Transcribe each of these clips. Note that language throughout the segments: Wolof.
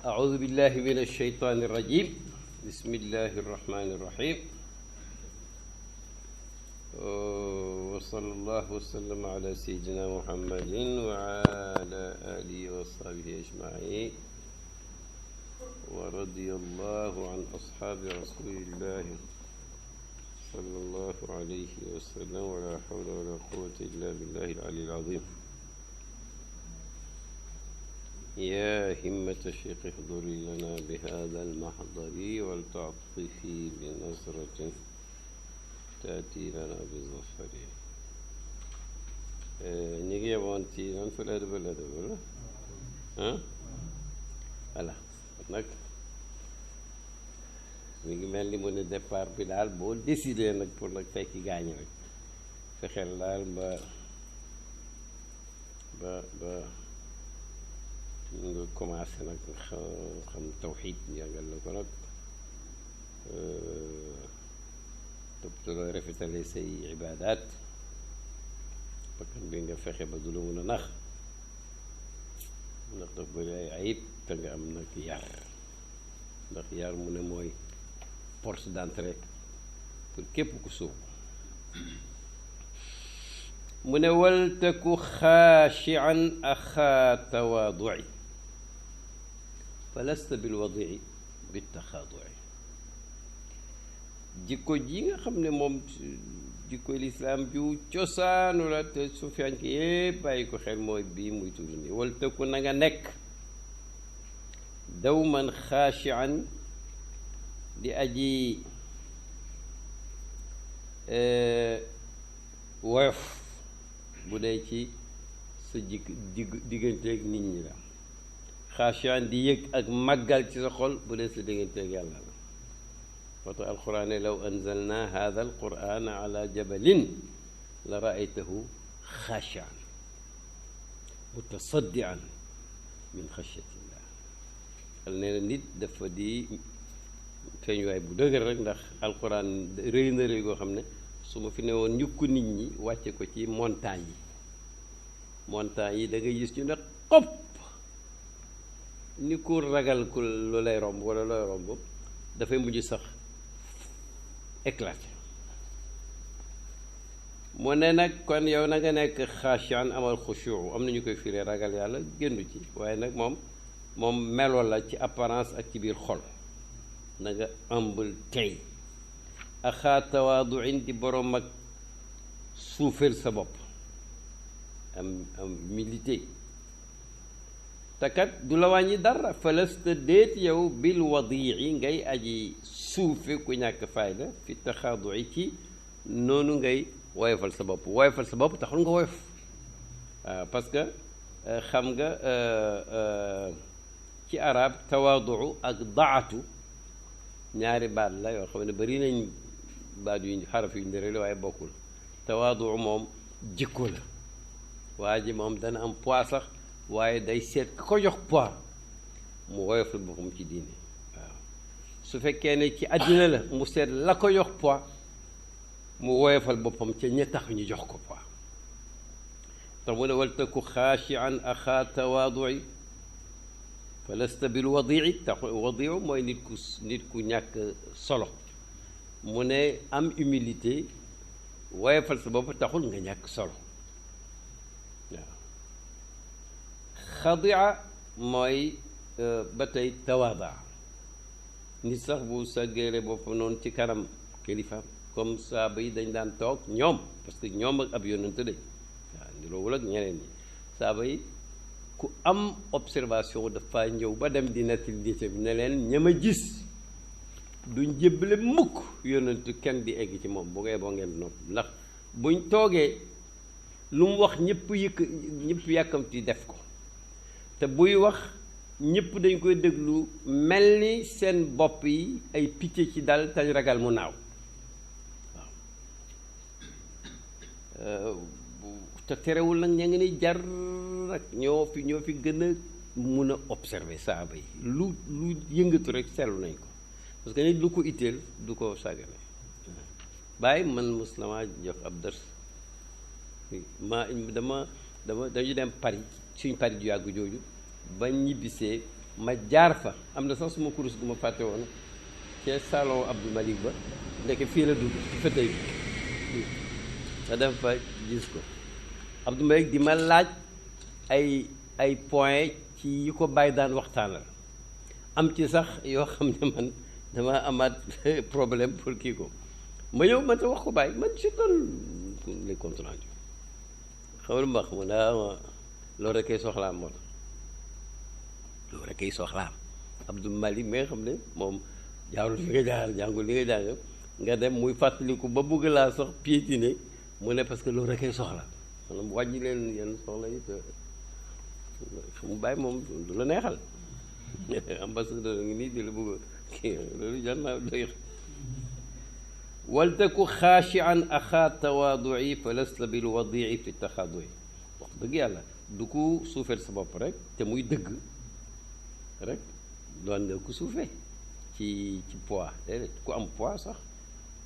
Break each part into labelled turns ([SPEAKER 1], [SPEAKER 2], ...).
[SPEAKER 1] أعوذ بالله من الشيطان الرجيم بسم الله الرحمن الرحيم وصلى الله وسلم على سيدنا محمد وعلى آله وصحبه أجمعين ورضي الله عن أصحاب رسول الله صلى الله عليه وسلم ولا حول ولا قوة إلا بالله العلي العظيم يا همة الشيخ احضري لنا بهذا المحضر ولتعطفي بنظرة تأتي لنا بالظفر نيجي وانتي ننفع الأدب ولا ها voilà nag mi ngi mel ni mu ne départ bi daal boo décidé nag pour nag fekki gaañ rek fexeel daal ba nga commencé nag xam tawxiid jàngal la ko nag toppatoo rafetale say ibaadaat bakkan bi nga fexe ba du la mun a nax ndax daf bëri ay ayib te nga am nag yar ndax yar mu ne mooy porte d'entrée pour képp ku suuf mu ne wal taku xaashian axaa tawaadui fa lasta bilwadii bittaxaadui jikko ji nga xam ne moom jikko lislaam ju cosaanu la te sufiyaan ki yépp bàyyi ko xel mooy bii muy tudd ni wal taku na nga nekk dawman xaashian di aji woyof bu dee ci sa digganteeg nit ñi la xaashian di yëg ak màggal ci sa xol bu dee sa digganteeg yàlla la wata alquran ne law anzalna hada alquran ala jabalin la raaytahu xaashian mutasaddian min xashyatillah al nee na nit dafa di feeñuwaay bu dëgër rek ndax alquran rëy na rëy goo xam ne su ma fi ne woon ñukku nit ñi wàcce ko ci montagne yi da nga gis ñu ne xopp ni ku ragal ku lu lay romb wala looy romb dafay mujj sax éclaté mu ne nag kon yow na nga nekk xaashian amal xushu am na ñu koy firee ragal yàlla géndu ci waaye nag moom melo la ci apparence ak ci biir xol na nga humble tey axaa tawaaduin di borom ak suufeel sa bopp am humilité takat du la wàññi dara falasta déet yow bil wadii ngay aji suufe ku ñàkk fayda fi taxaadui ci noonu ngay woyofal sa bopp taxul nga woyof waaw parce que xam nga ci arab tawaaduu ak daatu ñaari baat la yoo xam ne bari nañ baat yu xaraf yu ndëre la waaye bokkul tawaadu moom jikko la waa ji moom dana am poids sax waaye day seet ka ko jox poids mu woyofal boppam ci diine waaw su fekkee ne ci àddina la mu seet la ko jox poids mu woyofal boppam ca ña tax ñu jox ko poids tax mu ne wal taku xaashian axaa tawaadui fa lasta bil wadii tax wadiu mooy nit ku ñàkk solo mu ne am humilité woyofal sa bopp taxul nga ñàkk solo waaw xadia mooy ba tey tawaada nit sax bu sàggeere boppam noonu ci kanam kilifa comme saaba yi dañ daan toog ñoom parce que ñoom ak ab yonent dañ waaw niroowul ak ñeneen ñi saaba yi ku am observation dafa ñëw ba dem di nettali diine bi ne leen ña ma gis duñ jébbale mukk yonentu kenn di egg ci moom bu ngay boo ngeen nopp ndax buñ toogee lu mu wax ñëpp yàkkamti def ko te buy wax ñëpp dañ koy déglu mel ni seen bopp yi ay picc ci dal tañ ragal mu naaw waaw te terewul nag ña ngi ni jar nag ñoo fi gën a mun a observer saaba yi lu yëngatu rek seetlu nañ ko parce que nit lu ko itteel du ko sàggane bàyyi man mos na maa jox ab dërs dañu dem Paris suñ Paris ju yàgg jooju ba ñibbisee ma jaar fa am na sax suma kurus gu ma fàtte woon ca salon Abdou Malik ba ndeke fii la dugg ci fëtëy bi nga dem fa gis ko Abdou Malik di ma laaj ay point ci yi ko bàyyi daan waxtaanal am ci sax yoo xam ne man dama amaat problème pour kii ko ma ñëw man te wax ko bàyyi man je donne les comptes rendus xamal ma wax mu daa loolu rek ay soxlaam moo tax loolu rek ay soxlaam Abdou Malik mi nga xam ne moom jaarul fi nga jaar jàngul li nga jàng nga dem muy fàttaliku ba bëgg laa sax piétiner mu ne parce que loolu rek ay soxla maanaam wàññi leen yenn soxla yi te mu bàyyi moom du la neexal ambassadeur ngi nii di la bëgg kii loolu jar naa doy waltaku xaashian axaa tawaadui fa lasta bil wadii fi taxaadui wax dëgg yàlla du ko suufeel sa bopp rek te muy dëgg rek doon nga ko suufee ci poids déedéet ku am poids sax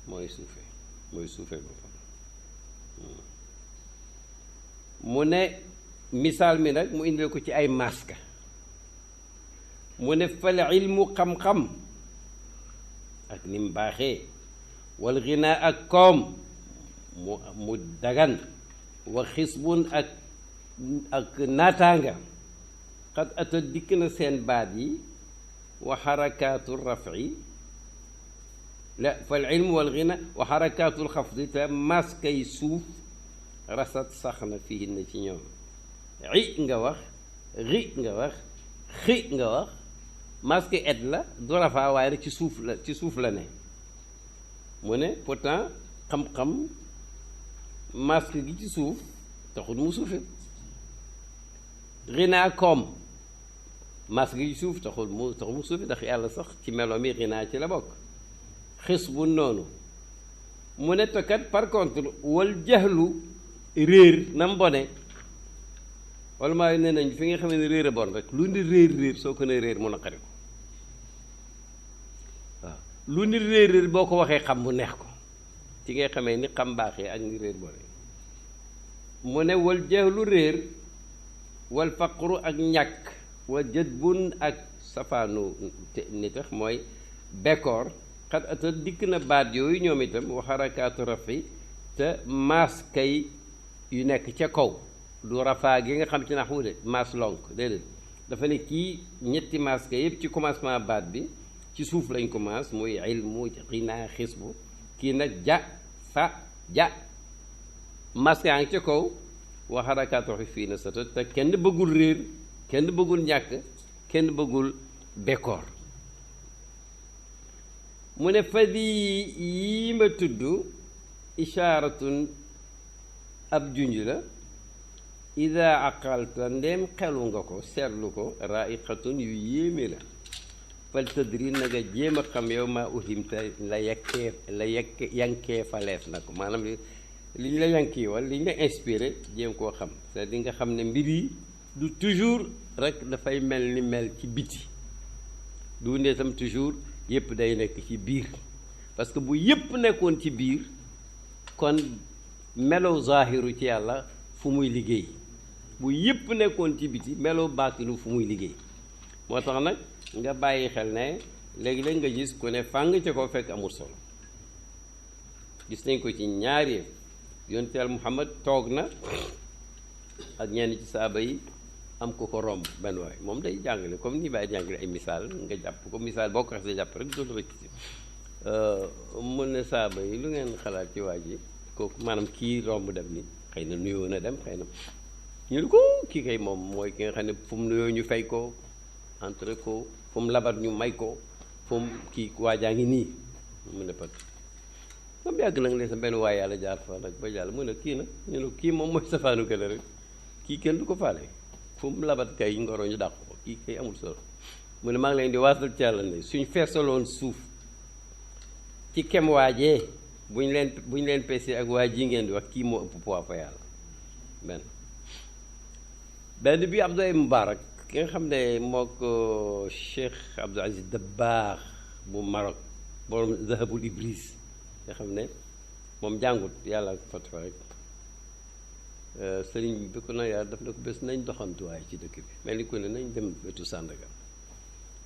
[SPEAKER 1] mooy suufee boppam mu ne misaal mi nag mu indil ko ci ay maska mu ne fal ilmu xam-xam ak ni mu baaxee wal ginaa ak koom mu dagan wa xisbun ak naataanga xat ata dikk na seen baat yi wa xarakaatu rafi la fal ilmu wal ginaa wa xarakaatu lxafdi te maskay suuf rasat sax na fii na ci ñoom i nga wax ri nga wax xi nga wax masque et la du rafaa waaye rek ci suuf la ne mu ne pourtant xam-xam masque gi ci suuf taxul mu suufe rinaa koom masque gi ci suuf taxul mu suufe ndax yàlla sax ci melo mi rinaa ci la bokk xis bu noonu mu ne tokat par contre wal jaxlu réer na mbone wala maa nee nañ fi nga xam ne réer a bon rek lu ni réer soo ko ne réer mu naqari ko waaw lu ni réer boo ko waxee xam mu neex ko ci ngay xamee ni xam baaxee ak ni réer bone mu ne wal jahlu réer wal faqru ak ñàkk wa jadbun ak safaanu ni tax mooy bekkoor xat ata dikk na baat yooyu ñoom itam wa xarakaatu rafi te maas kay yu nekk ca kaw du rafaa gi nga xam ci naxwu de maas lonk déedéet dafa ne kii ñetti maas kay yëpp ci commencement baat bi ci suuf lañ ko maas muy ilmu xinaa xisbu kii nag ja fa ja maas yaa ngi ca kaw wa xarakaatu rafi fii na sata te kenn bëggul réer kenn bëggul ñàkk kenn bëggul bekkoor mu ne fadi yii ma tudd ishaaratun ab junj la ida aqalta ndem xelu nga ko seetlu ko raiqatun yu yéeme la fal tadri na nga jéem a xam yow maa uhimta yankee faleef na ko maanaam li ñu la yankii wal li ñu la inspiré jéem koo xam c'est-à-dire nga xam ne mbir yi du toujours rek dafay mel ni mel ci biti du ne tam toujours yépp day nekk ci biir parce que bu yépp nekkoon ci biir kon melow zaahiru ci yàlla fu muy liggéey bu yépp nekkoon ci biti melow baatinu fu muy liggéey moo tax nag nga bàyyi xel ne léegi-léeg nga gis ku ne fàng ca ko fekk amul solo gis nañ ko ci ñaari yonent Yàlla Muhammad toog na ak ñenn ci saaba yi am ko ko romb benn waay moom day jàngale comme ni bàyyi jàngale ay misaal nga jàpp ko misaal boo ko xasee jàpp rek dootu rek mun ne saaba yi lu ngeen xalaat ci waa ji kooku maanaam kii romb dem ni xëy na nuyoo na dem xëy na ñu ne ko kii kay moom mooy ki nga xam ne fu mu nuyoo ñu fay ko entre ko fu mu labat ñu may ko fu mu kii waajaa ngi nii mu ne pat moom yàgg nag ne sa benn waay yàlla jaar fa nag ba jàll mu ne kii nag ñu ne kii moom mooy safaanu kële rek kii kenn du ko faale fu mu labat kay ngoro ñu dàq ko kii kay amul solo mu ne maa ngi leen di waasal ci yàlla ne suñ feesaloon suuf ci kem waajee bu ñu leen peesee ak waa ji ngeen di wax kii moo ëpp poids fa yàlla benn bi Abdoulaye Moubarak ki nga xam ne moo ko Cheikh Abdou Aziz Dabakh bu Maroc borom Zahabul Ibris nga xam ne moom jàngut yàlla ko fat fa rek sëriñ bi ko na yàlla daf ne ko bés nañ doxantuwaay ci dëkk bi mel ni ko ne nañ dem wetu Sandaga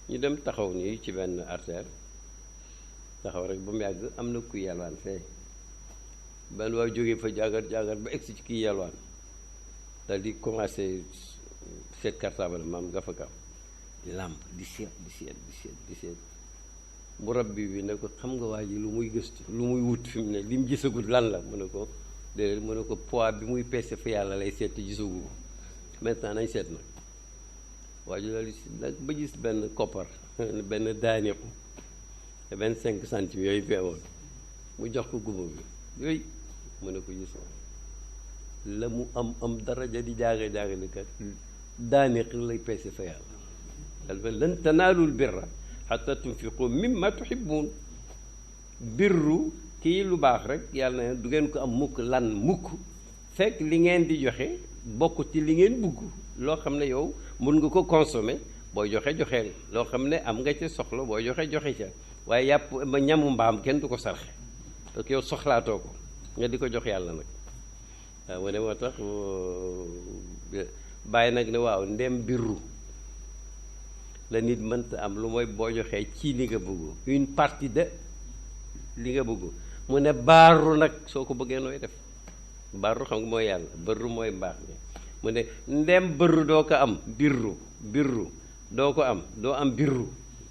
[SPEAKER 1] ñu dem taxaw nii ci benn artère taxaw rek ba mu yàgg am na kuy yalwaan fee benn waaye jógee fa jàngat jàngat ba egsi ci kii yalwaan dal di commencé seet cartable maam gafaka làmp di seet bu rabbi bi ne ko xam nga waa ji lu muy gëstu lu muy wut fi mu ne li mu gisagul lan la mu ne ko déedéet mu ne ko poids bi muy peese fa yàlla lay seet te gisagu ko maintenant nañ seet nag waa ji daal nag ba gis benn koppar benn daaneeku 25 centimes yooyu feewoon mu jox ko gumba bi yooyu mu ne ko gis la mu am daraja di jaaga kat daaneeq lay peese fa yàlla dafa lan tanaalul birra xatta tunfiqu mimma tuhibbun birru kii lu baax rek yàlla na du ngeen ko am mukk lan mukk fekk li ngeen di joxe bokk ci li ngeen bugg loo xam ne yow mun nga ko consommer booy joxeel loo xam ne am nga ca soxla booy joxe ca waaye yàpp ma ñamu mbaam kenn du ko sarxe parce que yow soxlaatoo ko nga di ko jox yàlla nag waaw mu ne moo tax bàyyi nag ne waaw ndem birru la nit mënta am lu mooy boo joxee ci li nga bëgg une partie de li nga bëgg mu ne baaru nag soo ko bëggee nooy def baaru xam nga mooy yàlla bërru mooy mbaax mi mu ne ndem bërru doo ko am birru doo ko am doo am birru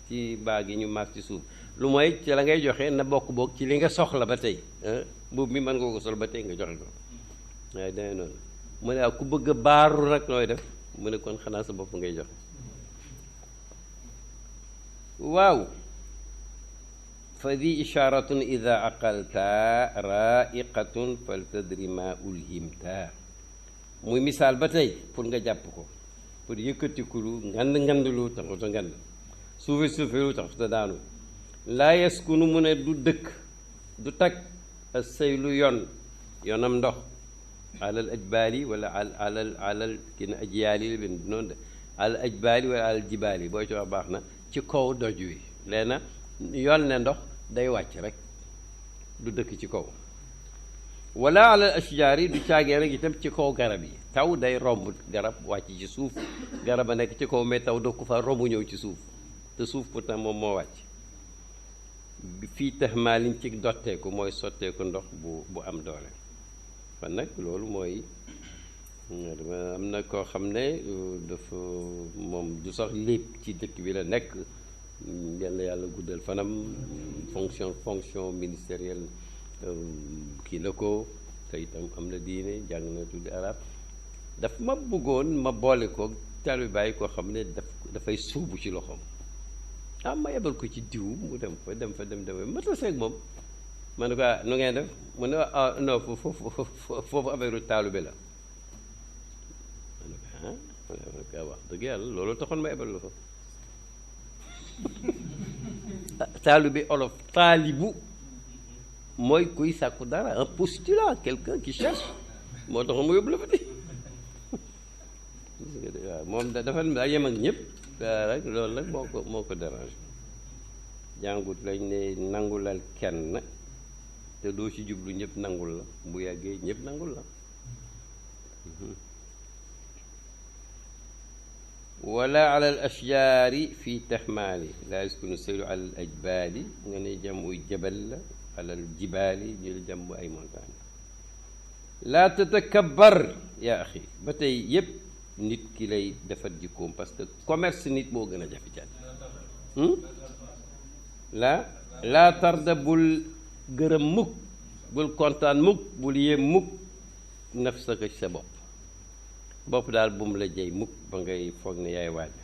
[SPEAKER 1] ci baa gi ñu maas ci suuf lu mooy ci la ngay joxe na bokk ci li nga soxla ba tey mbubb mi mën nga ko sol ba tey nga joxe ko waaye dangay noonu mu ne ku bëgg a baaru nag nooy def mu ne kon xanaa sa bopp ngay joxe waaw fa di isharatun ida aqalta raiqatun faltadri ma ulhimta muy misaal ba tey pour nga jàpp ko pour yëkkatiku lu ngand lu taxuta ngand suufe lu taxuta daanu laa yaskunu mu ne du dëkk du tag as saylu yoonam ndox alal ajbaali wala alal kii na ajyaali la benn noonu de alal ajbaali wala alal jibaali booy ci wax baax na ci kaw doj wi leena yoon ne ndox day wàcc rek du dëkk ci kaw wala alal ashjaar yi du caagee nag itam ci kaw garab yi taw day romb garab wàcc ci suuf garab a nekk ci kaw mais taw doo ko fa romb ñëw ci suuf te suuf pourtant moom moo wàcc fii tax maalin ci dotteeku mooy sotteeku ndox bu am doole kon nag loolu mooy am na koo xam ne dafa moom du sax lépp ci dëkk bi la nekk yàlla guddal fanam fonction ministérielle kii na ko te itam am na diine jàng na tuddi arab daf ma bëggoon ma boole ko taalibe Baay koo xam ne dafay suubu ci loxoom ma yebal ko ci diw mu dem ma taseeg moom ma ne ko nu ngeen def mu ne non foofu affaire taalibe la ma ne ko wax dëgg yàlla loolu taxoon ma yebal la fa taalibe olof taalibu mooy kuy sàkku dara un postulat quelqu'un qui cherche moo tax mu yóbbu la fa di waaw moom dafa daa yem ak ñëpp rek loolu nag moo ko dérange jàngut lañ ne nangulal kenn te doo ci jublu ñëpp nangul la bu yàggee ñëpp nangul la wala ala al ashjaari fi taxmaali laa yaskunu sayru ala al ajbaali nga ne jamuy jabal la ala al jibaali ñu la jàmm ay montagne laa tatakabbar yaa axi ba tey yépp nit ki lay defar jikkoom parce que commerce nit moo gën a jafe caat laa tarda bul gërëm mukk bul kontaan mukk bul yéem mukk nafsaka ci sa bopp daal bu mu la jey mukk ba ngay foog ne yaay waaja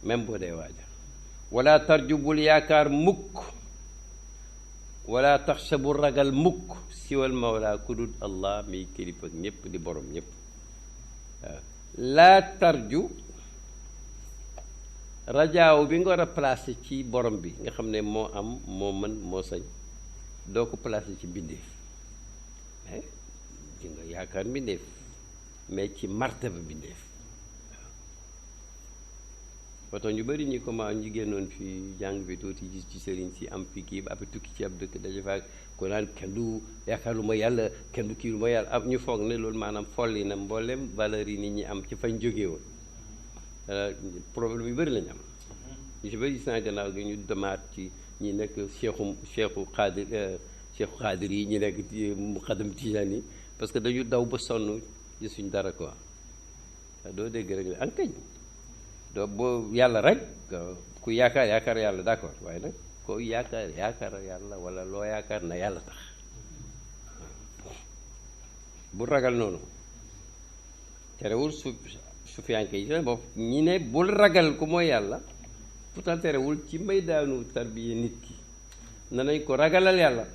[SPEAKER 1] même boo dee waaja wala tarju bul yaakaar mukk wala taxsha bul ragal mukk siwal mawla ku dul allah miy kilifa ñépp di borom ñépp waaw laa tarju rajaaw bi nga war a placé ci borom bi nga xam ne moo am moo mën moo sañ doo ko placé ci mbindeef di nga yaakaar mbindeef mais ci martaba mbindeef waaw poto ñu bëri ñi comment ñi génnoon fi jàng fi tuuti gis ci sëriñ si am fi kii ba après tukki ci ab dëkk daje fa ko naan kenn du yaakaar lu ma yàlla kenn du kii lu ma yàlla am ñu foog ne loolu maanaam folli na mboolem valeur yi nit ñi am ci fañ jógee woon problème yu bëri lañu am ñu si ba gis naa gannaaw gi ñu demaat ci ñi nekk cheikhu xaadir yi ñu nekk ci muqaddam tijaan yi parce que dañu daw ba sonn gisuñ dara quoi waaw doo dégg rek ne ankañ doo boo yàlla rek ku yaakaar yàlla d'accord waaye nag koo yaakaar yàlla wala loo yaakaar na yàlla tax bu ragal noonu terewul sufiyanke yi seen bopp ñi ne bul ragal ku mooy yàlla pourtant terewul ci may daanu tarbiye nit ki na nañ ko ragalal yàlla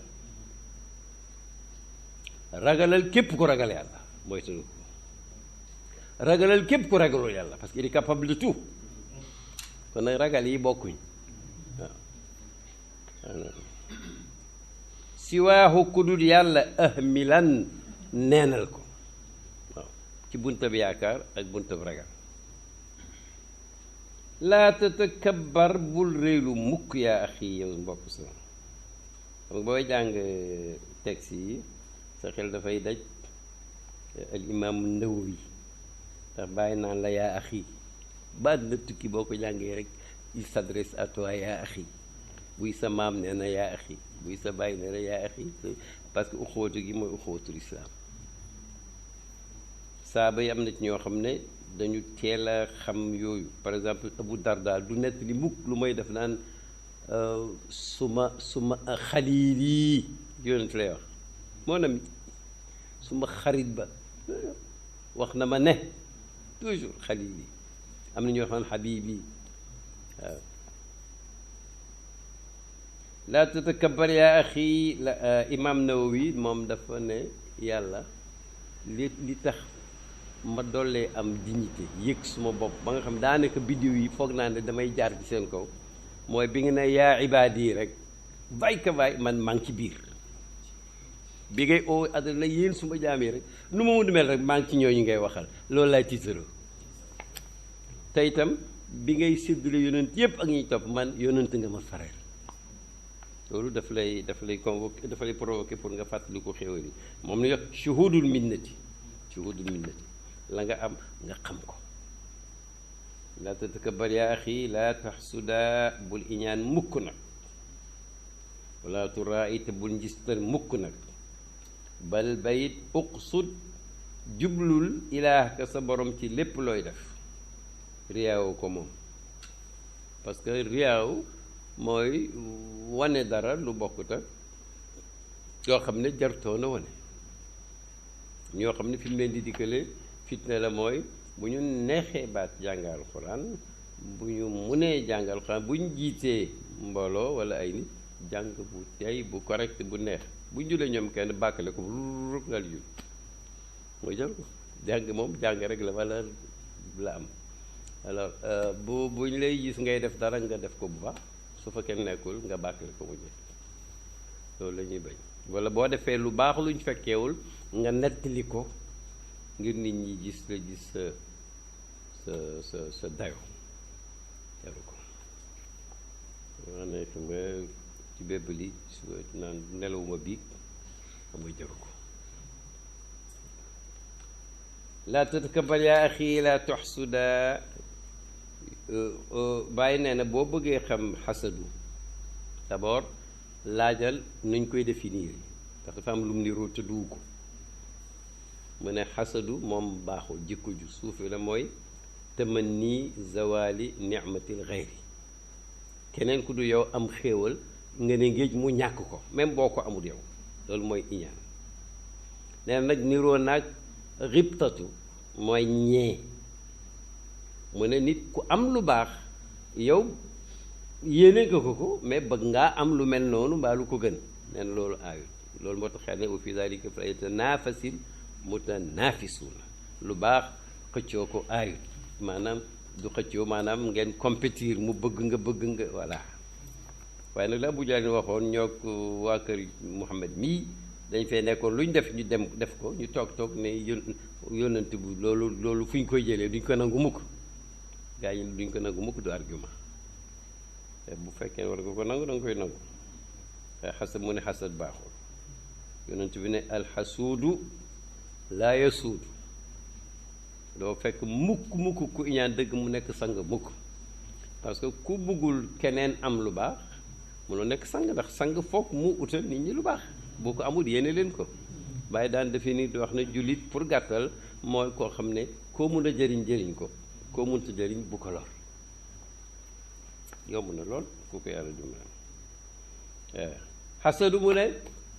[SPEAKER 1] ragalal képp ku ragal yàlla mooy sunu ragalal képp ku ragalul yàlla parce que il est capable de tout kon nag ragal yi bokkuñ waaw si waaxu kudul yàlla ahmilan neenal ko waaw ci buntab yaakaar ak buntab ragal laa tatakabbar bul réylu mukk yaa axi yow mbokk sa xam nga booy jàng texte yi sa xel dafay daj al imaamu Nawawi ndax bàyyi naan la yaa axi baat na tukki boo ko jàngee rek il s'adresse à toi yaa axi buy sa maam nee na yaa axi buy sa bàyyi nee na yaa axi parce que uxootu gi mooy uxootul islaam saaba yi am na ci ñoo xam ne dañu teel a xam yooyu par exemple Abu Darda du nett li mukk lu may def naan suma xaliil yi yonent lay wax moo na mi suma xarit ba wax na ma ne toujours xaliil yi am na ñoo xam ne xabiib yi waaw laa tatakabbar yaa axi imam Nawawi moom dafa ne yàlla li tax ma dollee am dignité yëg suma bopp ba nga xam daanaka biddiw yi foog naa ne damay jaar ci seen kaw mooy bi nga ne yaa ibaad yi rek bay ka bay man maa ngi ci biir bi ngay oo adana yéen suma jaam yi rek nu ma mel rek maa ngi ci ñooñu ngay waxal loolu laay tiitaroo te itam bi ngay séddale yonent yépp ak ñuy topp man yonent nga ma fareel loolu daf lay convoqué dafa lay provoqué pour nga fàttali ko xéwal yi moom la yox shuhudul minnati la nga am nga xam ko laa tatakabbar yaa axi laa taxsuda bul iñaan mukk nag wala turaay te bul njistal mukk nag bal bayit uqsud jublul ilaahka sa borom ci lépp looy def riyaawu ko moom parce que riyaaw mooy wane dara lu bokkut ak yoo xam ne jartoona wane ñoo xam ne fi mu leen di dikkale fitna la mooy bu ñu neexee baat jàngal alxuraan bu ñu munee jàngal alxuraan bu ñu jiitee mbooloo wala ay nit jàng bu tey bu correct bu neex bu ñu julee ñoom kenn bàkkale ko rub ngal jul mooy jar ko jàng moom jàng rek la wala la am alors bu ñu lay gis ngay def dara nga def ko bu baax su fa kenn nekkul nga bàkkale ko mu jeex loolu la ñuy bañ wala boo defee lu baax luñ fekkeewul nga nettali ko ngir nit ñi gis la gis sa dayo jaru ko wax ne xam nga ci bébb li suba naan nelawuma biig xam nga jaru ko laa tatakabbar yaa axi laa toxsuda bàyyi nee na boo bëggee xam xasadu d'abord laajal nuñ koy définir ndax dafa am lu mu niroo te duu ko mu ne xasadu moom baaxul jikko ju suufi la mooy tamanni zawali nicmatil xeyri keneen ku du yow am xéewal nga ne ngéej mu ñàkk ko même boo ko amul yow loolu mooy iñaan nee na nag niroo naag ribtatu mooy ñee mu ne nit ku am lu baax yow yéene nga ko mais bëgg ngaa am lu mel noonu mbaa lu ko gën nee na loolu aayut loolu moo tax xel ne wa fi dalika falyatanafasil mutanafisuuna lu baax xëccoo ko aayut maanaam du xëccoo maanaam ngeen compétir mu bëgg nga voilà waaye nag la Abu Jahl waxoon ñoo ko waa kër Muhammad mii dañ fee nekkoon lu ñu def ñu dem def ko ñu toog ne yónnant bu loolu fu ñu koy jëlee duñ ko nangu mukk gaa yi duñ ko nangu mukk du argument bu fekkee war nga ko nangu da nga koy nangu waaye xasad mu ne xasad baaxul yónnant bi ne alxasuudu laa yasuudu doo fekk mukk ku iñaan dëgg mu nekk sang mukk parce que ku bëggul keneen am lu baax mënoo nekk sang, ndax sang foog mu utal nit ñi lu baax boo ko amul yéene leen ko. Bàyyi daan defe ni di wax ne jullit pour gàttal mooy koo xam ne koo mun a jëriñ ko, koo munta jëriñ bu ko lor. yomb na lool ku ko yàlla dimbali. xasadu mu ne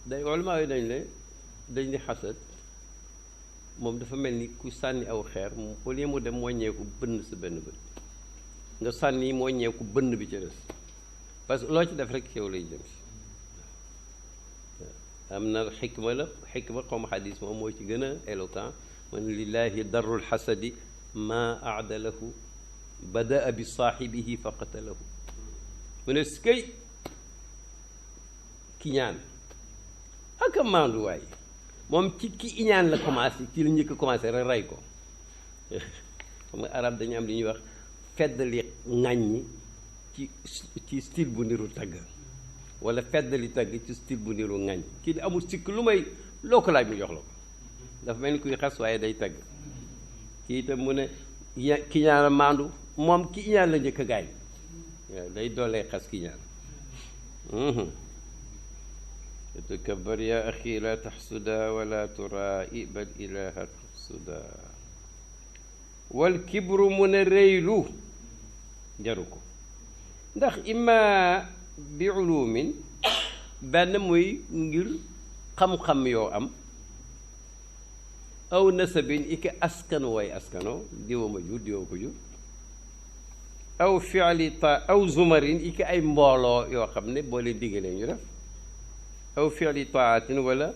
[SPEAKER 1] day ulama yi dañ ne xasad moom dafa mel ni ku sànni aw xeer au lieu mu dem wàññeeku bënn sa benn bët nga sànni moo ñeeku bënn bi ci des, parce que loo ci def rek yow lay jëm si. am na xikma xaw ma xadis moom moo ci gën a éloquent man lillahi darul xasadi ma aadalahu badaa bi saaxibihi fa qatalahu. mu ne skay ki ñaan ak a maandu waay moom ci ki iñaan la commencé, ci la njëkk a commencé rek rey ko. xam nga arab dañu am li ñuy wax feddali ŋàññi ci style bu niru tagg, wala feddali tagg ci style bu niru ŋàññ. kii di amul sikk lu may loo ko laaj mu jox la ko, dafa mel ni kuy xas waaye day tagg. kii itam mu ne ki ñaan a maandu, moom ki iñaan la njëkk a gaañ. waaw day doolee xas ki ñaan. takabbar ya axi la taxsuda wala turai bal ilaha tuxsuda. wal kibru mu ne réylu jaru ko, ndax imma bi ulumin benn muy ngir xam-xam yoo am, aw nasabin iki askan way askano diwa ma jur diwa ko jur, aw fi'li aw zumarin iki ay mbooloo yoo xam ne boo leen diggalee ñu def, aw fi'li taatin wala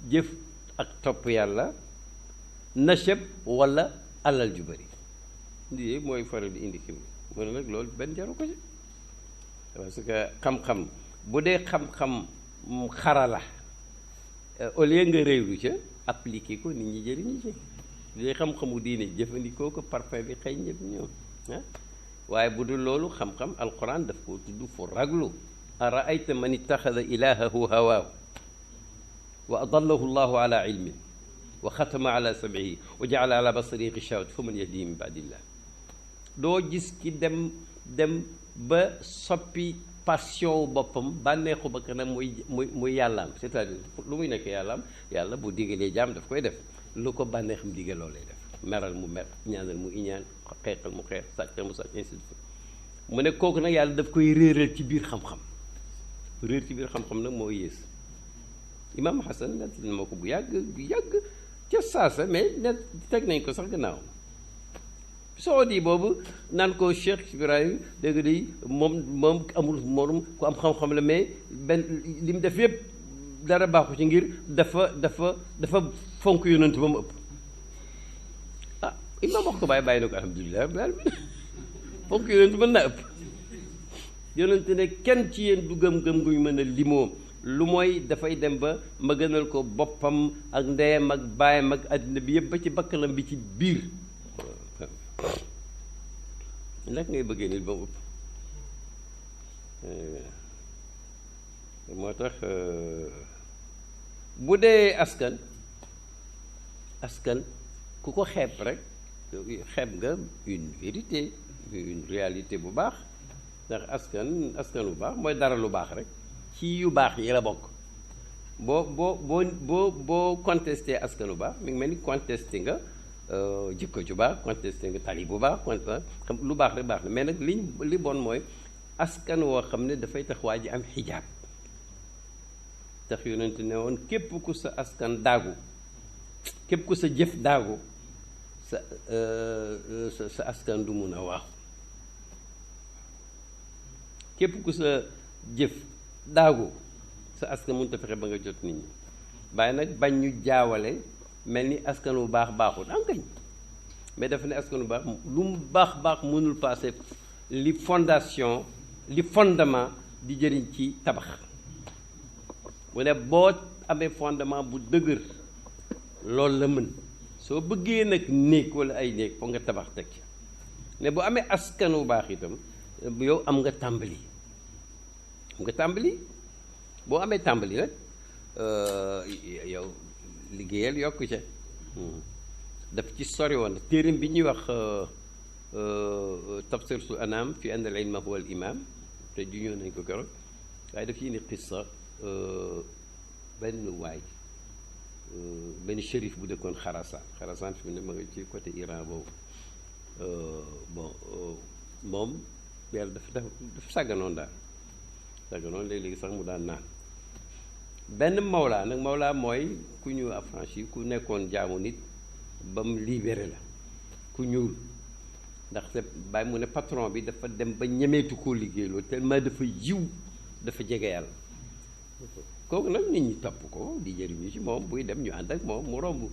[SPEAKER 1] jëf ak topp yàlla, nachab wala alal ju bëri. lii mooy faral di indi kii mu ne nag loolu benn jaru ko ci, parce que xam-xam bu dee xam-xam xarala au lieu nga réewlu ca appliqué ko nit ñi jëriñu ci. li xam-xamu diine jëfandikoo ko parfait bi xëy ñëpp ñëw waaye bu dul loolu xam-xam alquran daf koo tudd fu raglu. araayta man ittaxada ilahahu hawaahu wa adallahu llahu ala ilmin wa xatama ala sam'ihi wa jaala ala basarihi gishaawatan fa man yahdihi min baadillah. doo gis ki dem ba soppi passion boppam bànneexu ba kanam muy yàllaam, c'est-à-dire lu muy nekk yàllaam, yàlla bu digalee jaam daf koy def, lu ko bànneexam digal loolu lay def, meral mu mer, ñaanal mu iñaan, xeexal mu xeex, sàccal mu sàcc, ainsi de suite. mu ne kooku nag yàlla daf koy réeral ci biir xam-xam. réer ci biir xam-xam nag moo yées. Imam Hassan nett na ma ko bu yàgg ca saasa, mais net teg nañ ko sax gannaaw. Saudi boobu naan ko Cheikh Ibrahim dégg di moom amul morom ku am xam-xam la, mais benn li mu def yëpp dara baaxu ci ngir dafa fonk yonent ba mu ëpp. ah Imam wax ko bàyyi na ko alhamdulilah fonk yonent mën naa ëpp. yonent ne kenn ci yéen du gëm-gëm guñ mën a limoo lu mooy dafay dem ba ma gënal ko boppam ak ndeyam ak baayam ak àddina bi yëpp ba ci bakkanam bi ci biir. nag ngay bëggee nit ba mu ëpp. moo tax bu dee askan ku ko xeeb rek xeeb nga une vérité, une réalité bu baax. ndax askan bu baax mooy dara lu baax rek ci yu baax yi la bokk. boo contesté askan bu baax mi ngi mel ni contesté nga jikko ju baax, contesté nga tali bu baax, xam lu baax rek baax na, mais nag li bon mooy askan woo xam ne dafay tax waa ji am xijaab. tax yonent ne woon képp ku sa askan daagu, képp ku sa jëf daagu sa askan du mun a waaxu. képp ku sa jëf daagu sa askan mënut a fexe ba nga jot nit ñi. bàyyi nag bañ ñu jaawale mel ni askan wu baax baaxul ankañ, mais dafa ne askan wu baax lu mu baax mënul passé li fondement di jëriñ ci tabax. mu ne boo amee fondement bu dëgër loolu la mën, soo bëggee nag néeg wala ay néeg foog nga tabax teg ci. ne bu amee askan wu baax itam yow am nga tàmbali boo amee tàmbali nag yow liggéeyal yokku ca. daf ci sori woon téereem bi ñuy wax tafsir su anam fi anna al ilma huwa al imam te juñoo nañ ko keroog waaye daf ci indi qissa benn waay benn shérif bu dëkkoon Xarasaan fi mu ne ma nga ci côté Iran boobu bon moom yàlla dafa sàgganoon daal sàgganoon léegi sax mu daan naan benn mawlaa nag mawlaa mooy ku ñu affranchi ku nekkoon jaamu nit ba mu libéré la ku ñuul ndaxte bàyyi mu ne patron bi dafa dem ba ñemeetu koo liggéeyloo tellement dafa yiw dafa jege yàlla kooku nag nit ñi topp ko di jëriñu ci moom buy dem ñu ànd ak moom mu romb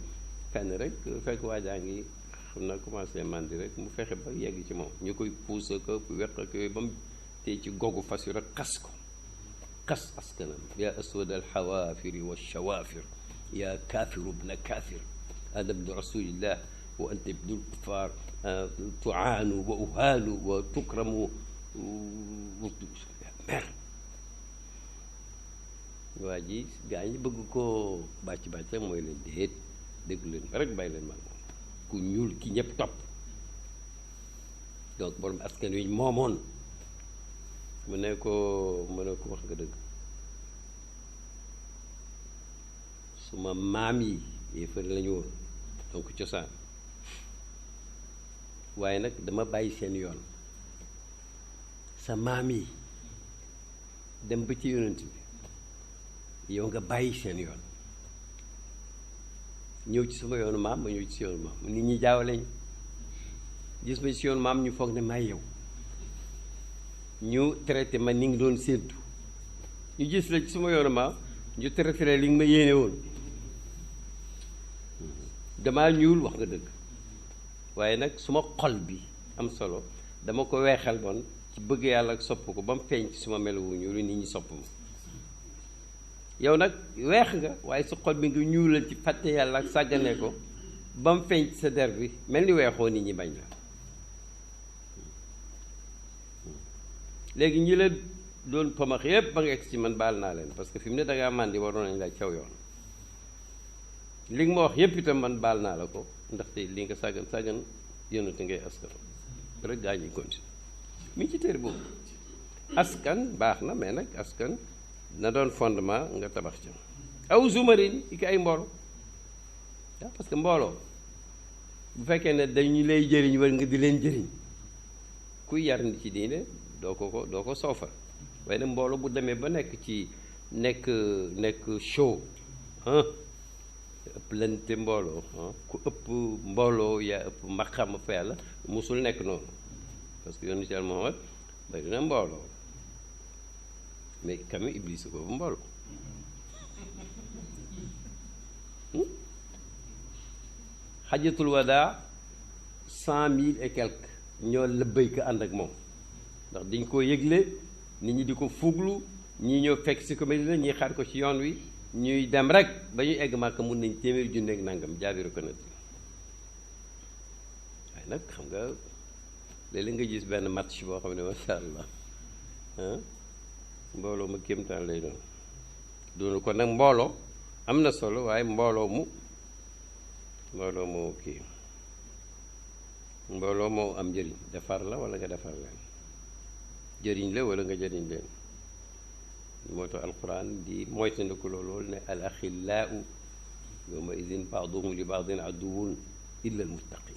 [SPEAKER 1] fenn rek fekk waajaa ngi xam na commencé mandi rek mu fexe ba yegg ci moom ñu koy puus ko weq ak yooyu ba mu tey ci gogu fas yu rek xas ko xas askanam yaa aswad alxawaafiri wa shawaafir yaa kaafiru bna kaafir ana bnu rasulillah wa anta ibnu lkuffar tuaanu wa uhaanu wa tukramu mer waa ji gaa ñi bëgg koo bàcc mooy leen déet déglu leen ma rek bàyyi leen ma moom ku ñuul ki ñëpp topp donc borom askan wi moomoon mu ne ko wax nga dëgg suma maam yi yéefar lañu woon donc cosaan waaye nag dama bàyyi seen yoon sa maam yi dem ba ci yonent bi yow nga bàyyi seen yoon ñëw ci sama yoonu maam ma ñëw ci yoonu maam nit ñi jaawaleñ gis ma ci yoonu maam ñu foog ne may yow ñu traité ma ni ngi doon séentu ñu gis la ci sama yoonu maam ñu traité la li nga ma yéene woon damaa ñuul wax nga dëgg waaye nag suma xol bi am solo dama ko weexal bon ci bëgg yàlla ak sopp ko ba mu feeñ ci suma melowu ñuul nit ñi sopp ma yow nag weex nga waaye su xol bi nga ñuulal ci fàtte yàlla ak sàggane ko ba mu feeñ ci sa der bi mel ni weexoo nit ñi bañ la léegi ñi la doon pamax yépp ba nga egg ci man baal naa leen parce que fi mu ne dangaa màndi waroon nañ la caw yoon li nga ma wax yépp itam man baal naa la ko ndaxte li nga sàggan yónnate ngay askan rek gaa ñuy continue mi ngi ci téere boobu askan baax na mais nag askan na doon fondement nga tabax ca aw zumarin i ki ay mbooloo waaw parce que mbooloo bu fekkee ne dañu lay jëriñ war nga di leen jëriñ kuy yar nit ci diine doo ko soofal waaye nag mbooloo bu demee ba nekk show ëpp lante mbooloo ku ëpp mbooloo yaa ëpp maqam fa yàlla musul nekk noonu parce que yoonu ci Yàlla Muhammad bari na mbooloo mais quand même Iblis ko bu mbooloo xajatul wadaa 100 000 et quelques ñoo lëbbay ko ànd ak moom ndax dañ koo yëgle nit ñi di ko fuglu ñii ñoo fekk si ko Medina ñii xaar ko ci yoon wi ñuy dem rek ba ñuy egg Màkka mun nañ téeméeri junne ak nangam jaabiru ko nag waaye nag xam nga léeg-léeg nga gis benn match boo xam ne masha Allah mbooloo ma kéemtaan lay doonu kon nag mbooloo am na solo waaye mbooloo mu mbooloo moo am njëriñ defar la wala nga defar leen jëriñ la wala nga jëriñ leen moo tax alquran di moytandiku loolu ne al axillaau yawma idin baaduhum li baadin aduwun illa al muttaqin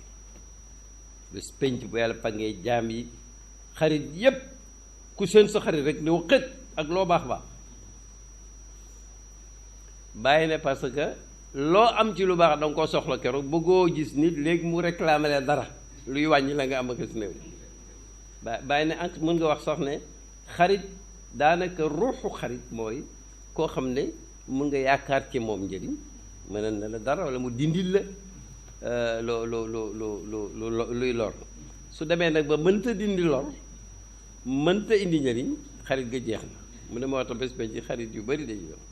[SPEAKER 1] bés penc bu yàlla pangee jaam yi xarit yépp ku seen sa xarit rek ñëw xët ak loo baax baax bàyyi ne parce que loo am ci lu baax danga koo soxla keroog bëggoo gis nit léegi mu réclamer la dara luy wàññi la nga am ak si néew bàyyi ne ant mën nga wax sax ne xarit daanaka ruuxu xarit mooy koo xam ne mun nga yaakaar ci moom njëriñ mën na la dara wala mu dindil la luy lor su demee nag ba mënta dindi lor mënta indi njëriñ xarit ga jeex na mu ne moo tax bés ba ci xarit yu bari dañuy doon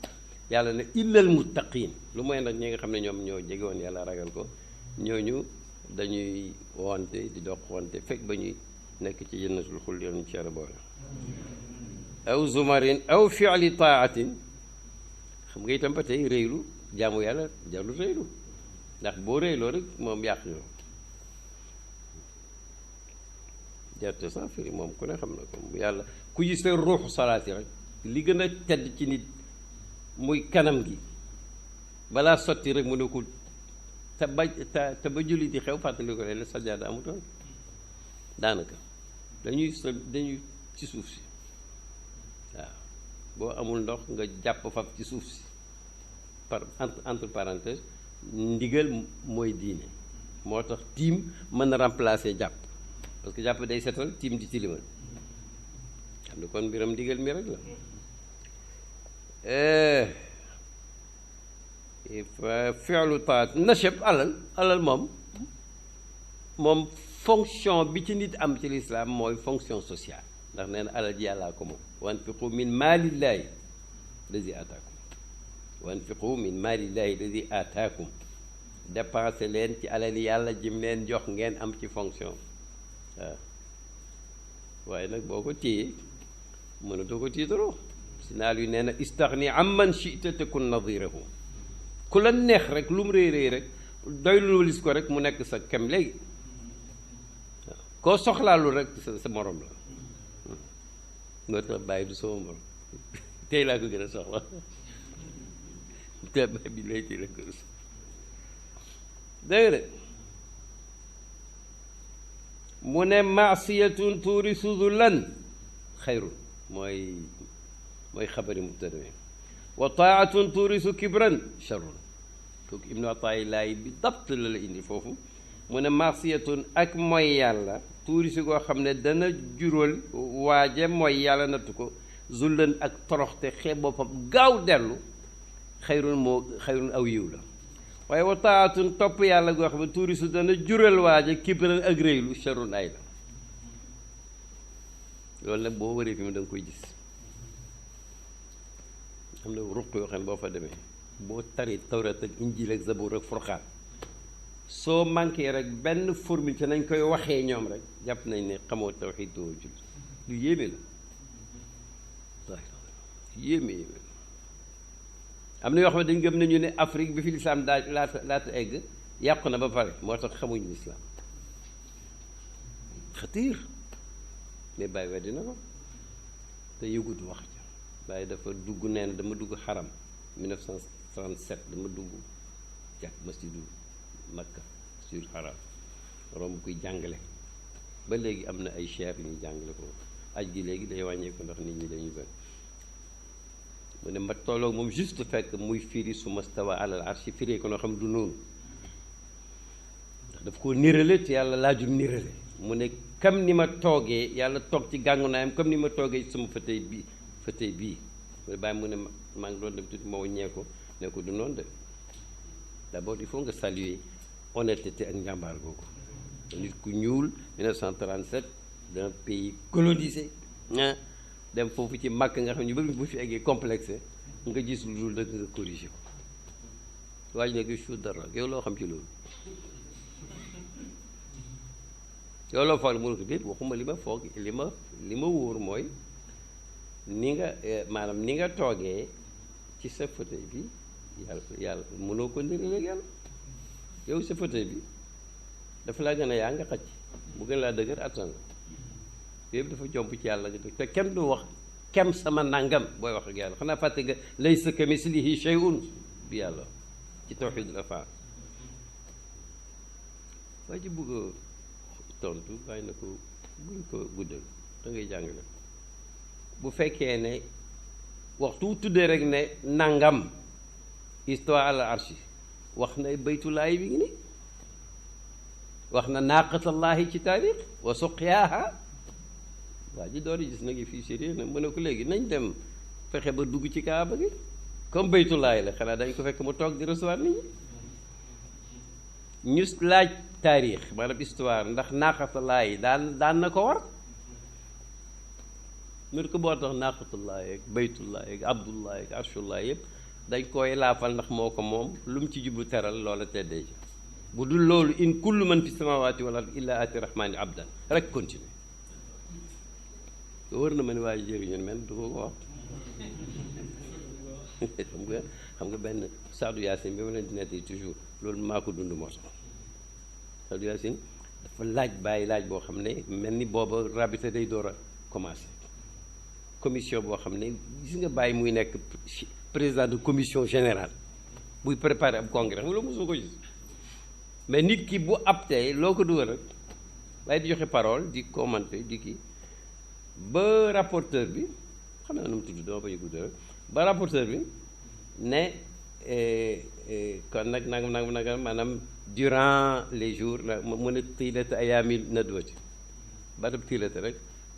[SPEAKER 1] yàlla ne illal muttaqin lu mooy nag ñi nga xam ne ñoom ñoo jege woon yàlla ragal ko ñooñu dañuy wonte di dox wonte fekk ba ñuy nekk ci jannatul xuld yoon ci yàlla boole aw zumarin aw fi'li taatin xam nga itam ba tey réylu jaamu yàlla jarul réylu ndax boo réyloo rek moom yàq yow jarte sax firi moom ku ne xam na ko yàlla ku gis seen ruuxu salaati rek li gën a tedd ci nit muy kanam gi balaa sotti rek mu ne ko te ba julli di xew fàttali ko leen sajaada amutoon daanaka dañuy ci suuf si waaw boo amul ndox nga jàpp faf ci suuf si par entre parenthèse ndigal mooy diine moo tax tiim mën na remplacer jàpp parce que jàpp day setal tiim di tilimal xam ne kon mbiram ndigal mi rek la fi'lu taat nacheb alal moom fonction bi ci nit am ci lislaam mooy fonction sociale ndax nee na alal ji yàllaa ko moom wa anfiqu min maalillaahi lazi ataakum wa anfiqu min maalillaahi lazi ataakum dépensé leen ci alal yàlla jim leen jox ngeen am ci fonction waaw waaye nag boo ko téyee mënatoo ko tiitaroo si naal yu nee na istaxni amman chita takun nadirahu ku la neex rek lu mu réy rek doy lu walis ko rek mu nekk sa kem léegi waaw koo soxlaalu rek sa morom la moo tax bàyyi du sama morom tey laa ko gën a soxla te bàyyi bi lay tey la ko gën a soxla dégg de mu ne maasiyatun tuurisu zullan xayrun mooy xabari mubtada wa taatun tuurisu kibran charrun kooku ibnu ataayilaay bi dabt la indi foofu mu ne maasiyatun ak mooy yàlla tuurisu goo xam ne dana jural waaje mooy yàlla nattu ko zullan ak toroxte xeeb boppam gaaw dellu xayrun aw yiw la waaye wa taatun topp yàlla goo xam ne tuurisu dana jural waaje kibran ak réylu charrun ay la loolu nag boo waree fi mu da nga koy gis am na ruq yoo xam ne boo fa demee boo tari tawrat ak injil ak zabur ak furqaan soo manqué rek benn formule te nañ koy waxee ñoom rek jàpp nañ ne xamoo tawxiid doo julli lu yéeme la yéeme la am na yoo xam ne dañ gëm nañu ne Afrique bi fi lislaam daa laata egg yàqu na ba pare moo tax xamuñu lislaam xatiir mais bàyyi weddi na ko te yëgut wax ja bàyyi dafa dugg nee na dama dugg xaram 1937 dama dugg jàkk masjidu Makka sur xaram romb kuy jàngale ba léegi am na ay cheikh yu ñuy jàngale ko aj gi léegi day wàññeeku ndax nit ñi dañuy bëri mu ne ma tolloog moom juste fekk muy firi su mastawa alal arshi firee ko noo xam du noonu ndax daf koo nirale te yàlla laajul nirale mu ne comme ni ma toogee yàlla toog ci gàngu naayam comme ni ma toogee sama fauteuil bii mu bàyyi mu ne maa ngi doon dem tuuti moo ñee ko ne ko du noonu de d'abord il faut nga saluer honnêteté ak njàmbaar googu nit ku ñuul 1937 d'un pays colonisé dem foofu ci màkk nga xam ne ñu bëri bu fi eggee complexé nga gis lu dul dëgg nga corrigé ko waaj ne ko su dara yow loo xam ci loolu yow loo foog mënu ko déet waxuma li ma foog li ma wóor mooy ni nga maanaam ni nga toogee ci sa fauteuil bi yàlla mënoo ko ndiri léegi yàlla yow sa fauteuil bi dafa laa gën a yaa nga xacc bu gën laa dëgër attan yëpp dafa jomb ci yàlla te kenn du wax kem sama nangam booy wax ak yàlla xanaa fàtte nga laysa kamislihi shay'un bi yàlla ci tawxiidul af'aal waa ji bugg a tontu bàyyi na ko buñ ko guddal da ngay jàngale bu fekkee ne waxtu tuddee rek ne nangam histoire al arshi wax na baytullaahi bi ngi ni wax na naaqatallaahi ci taarix wa suqyaaha waa ji door gis na ngi fii sérieux na mu ne ko léegi nañ dem fexe ba dugg ci kaaba gi comme baytullaahi la xanaa dañ ko fekk mu toog di recevoir nit ñi ñu laaj taarix maanaam histoire ndax naaqatallaahi daan na ko war mu ko boo tax naaqatullaahi ak baytullaahi ak abdullaahi ak arshullaahi yëpp dañ koy laafal ndax moo ko moom lu mu ci jublu teral loola teddee ci bu dul loolu in kullu man fi samawati wal ard illa ati rahmani abdan rek continue wër na ma ne waaye jëriñu men du ko wax xam nga benn Saadu Yaasin bi ma leen di nettali toujours loolu maa ko dund moo tax Saadu Yaasin dafa laaj bàyyi laaj boo xam ne mel ni booba rabita day door a commencé commission boo xam ne gis nga bàyyi muy nekk président de commission générale buy préparer ab congrès xam nga loolu mosoo ko gis mais nit ki bu aptee loo ko dugal rek waaye di joxe parole di commenter di kii ba rapporteur bi xam naa nu mu tudd dama bañ a gudd rek ba rapporteur bi ne kon nag nangam maanaam durant les jours la mën a tiilata ayaamil nadwati baat ab tiilata rek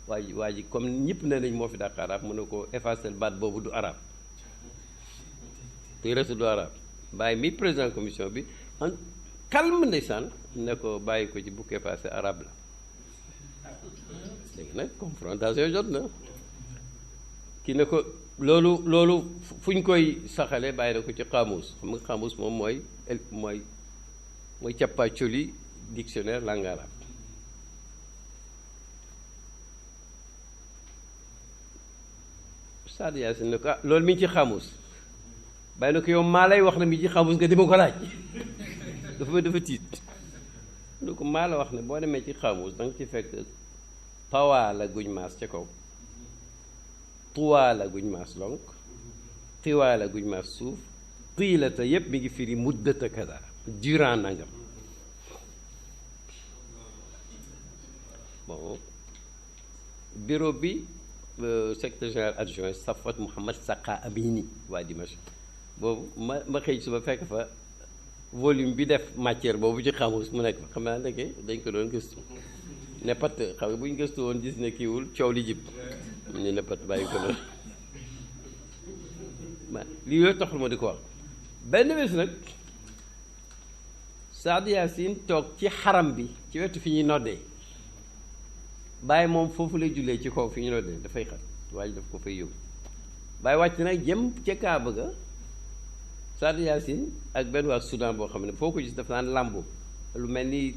[SPEAKER 1] waa ji comme ñëpp ne nañ moo fi dàq arab mën na ko effacer baat boobu du arab tiilata du arab bàyyi mi président commission bi en calme ndeysaan ne ko bàyyi ko ci bukk effacer arab la léegi nag confrontation jot na ki ne ko loolu fu ñu koy saxale bàyyi na ko ci xaamuus xam nga xaamuus moom mooy càppaacoli dictionnaire langue arabe Sadio Yacine ne ko loolu mi ngi ci xaamuus bàyyi na ko yow maa lay wax ne mi ngi ci xaamuus nga dima ko laaj dafa tiit ne ko maa la wax ne boo demee ci xaamuus da nga ci fekk pawaa la guñ maas ca kaw tuwaa la guñ maas lonk tiwaa la guñ maas suuf tiilata yépp mi ngi firi muddata kada durant nangam bon bureau bi secrétaire général adjoint Safwat Mouhamad Saqa Amini waa Dimashq boobu ma xëy suba fekk fa volume bi def matière boobu ci xamus mu nekk fa xam naa ndeke dañ ko doon gëstu ne pat xam nga bu ñu gëstu woon gis ne kiiwul coow li jib ñu ne pat bàyyi ko noonu lii yooyu taxul ma di ko wax benn bés nag Sadio Yacine toog ci xaram bi ci wetu fi ñuy noddee bàyyi moom foofu lay jullee ci kaw fi ñu noddee dafay xat waaye daf ko fay yóbbu bàyyi wàcc nag jëm ca Kaaba ga Sadio Yacine ak benn waa Soudan boo xam ne foo ko gis daf naan làmboo lu mel ni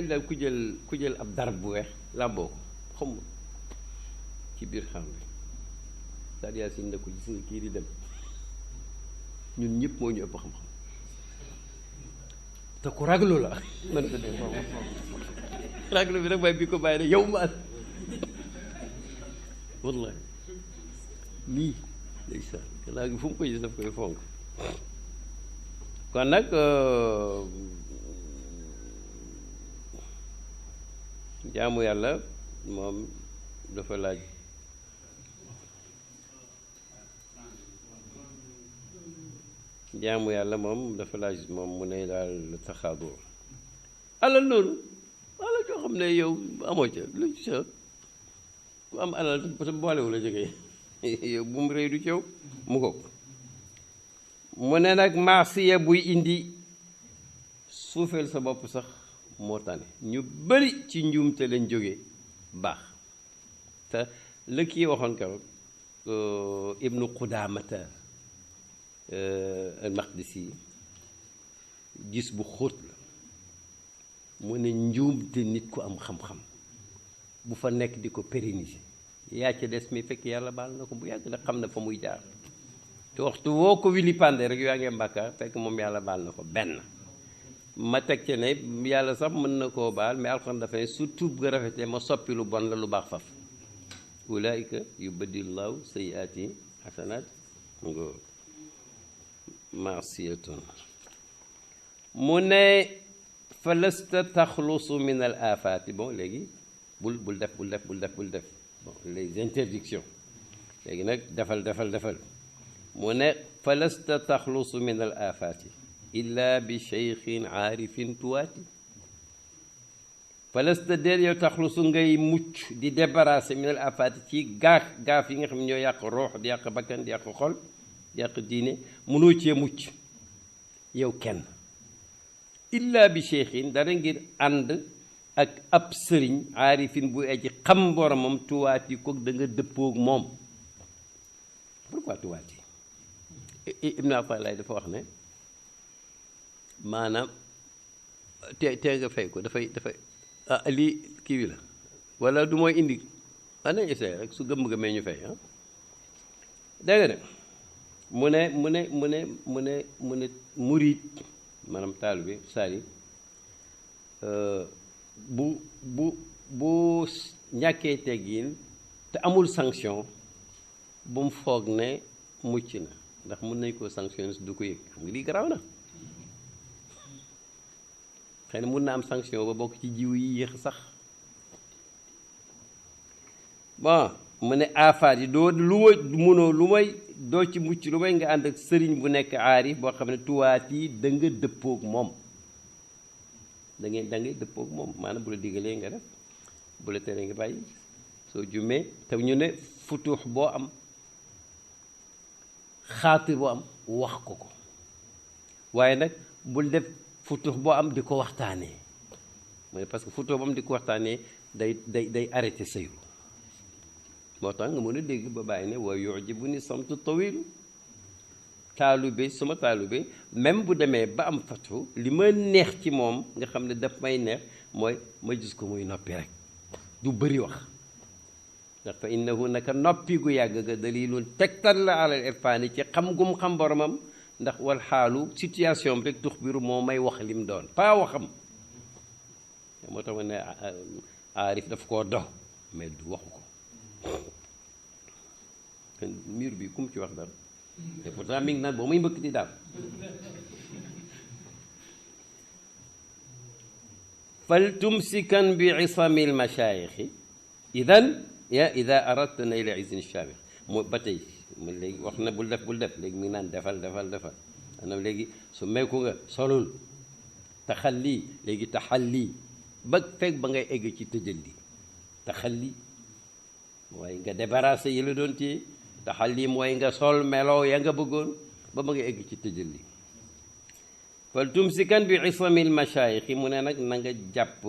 [SPEAKER 1] daal ku jël ab darab bu weex làmboo ko xam ci biir xam bi Sadio Yacine ne ko gis nga kii di dem ñun ñëpp moo ñu ëpp xam-xam te ku raglu la man ko dee raglu bi nag may bi ko bàyyi ne yow ma wallahi lii ndeysaan gannaaw gi fu mu ko gis daf koy fonk kon nag jaamu yàlla moom dafa laaj moom mu ne daal taxaadur alal loolu alal joo xam ne yow amoo ca lu sa ku am alal te boolewu la jógee yow bu mu rëy du ceew mu ko mu ne nag maasiya buy indi suufeel sa bopp sax moo tane ñu bari ci njuumte lañ jógee baax te la kii waxoon keroog ibnu Qudaamata al Maqdisi gis bu xóot la mu ne njuumte nit ku am xam-xam bu fa nekk di ko pérenniser yaa ca des mi fekk yàlla baal na ko bu yàgg na xam na fa muy jaar te waxtu woo ko wili pande rek yaa ngee mbàkkaar fekk moom yàlla baal na ko benn ma teg ci ne yàlla sax mën na koo baal mais alxuraan dafa ne su tuub ga rafetee ma soppi lu bon la lu baax faf ulaayika yubaddilullahu sayyiaati xasanaat nga maasiyatun mu ne fa lasta taxlusu min al afaati bon léegi bul def bon les interdictions léegi nag defal mu ne fa lasta taxlusu min al afaati illa bi cheikhin aarifin tuwaati fa lasta déet yow taxlusu ngay mucc di débarrasser min al afaati ci gaaf yi nga xam ne ñoo yàq roox di yàq bakkan di yàq xol di yàq diine mënoo cee mucc yow kenn illa bi cheikhin dara ngir ànd ak ab sëriñ aarifin bu aji xam boromam tuwaat yi ko da nga dëppoog moom pourquoi tuwaat yi Ibn Ata'illah dafa wax ne maanaam te nga fay ko dafay lii kii wi la wala du mooy indi nañ essayé rek su gëmm-gëmmee ñu fay dégg nga de mu ne murid maanaam taal bi saali bu ñàkkee teggin te amul sanction bu mu foog ne mucc na ndax mun nañ koo sanctionné du ko yëg xam nga lii garaaw na xëy na mun na am sanction ba bokk ci jiw yi yéex sax bon mu ne aafaat yi doo lu ma munoo lu may doo ci mucc lu may nga ànd ak sëriñ bu nekk aarif boo xam ne tuwaat yi da nga dëppoog moom da ngay dëppoog moom maanaam bu la digalee nga def bu la teree nga bàyyi soo jummee te ñu ne futuux boo am xaatir boo am wax ko waaye nag bul def futuux boo am di ko waxtaanee mooy parce que futuux boo am di ko waxtaanee day arrêté sëyu moo tax nga mën a dégg ba bàyyi ne wa yujibu samtu tawilu taalube suma taalube même bu demee ba am fatu li ma neex ci moom nga xam ne daf may neex mooy ma gis ko muy noppi rek du bëri wax ndax fa innahu naka noppi gu yàgg ga dalilun tegtal la alal irfaani ci xam gum xam boromam ndax wal xaalu situation rek tuxbiru moo may wax lim doon pas waxam moo tax ma ne aarif daf koo dox mais du waxu ko mur bi kum ci wax dara te pourtant mi ngi naan boo muy mbëkk di daal fal tumsikan bi isami lmachaayixi idan ida aradta nayla izin chamix moo ba tey mu léegi wax na bul def léegi mi ngi naan defal maanaam léegi su meeku nga solul taxalli léegi taxalli ba fekk ba ngay egg ci tëjalli taxalli mooy nga débarrassé yi la doon téye taxalli mooy nga sol melo ya nga bëggoon ba ngay egg ci tëjalli fal tumsikan bi isamil machaayixi mu ne nag na nga jàpp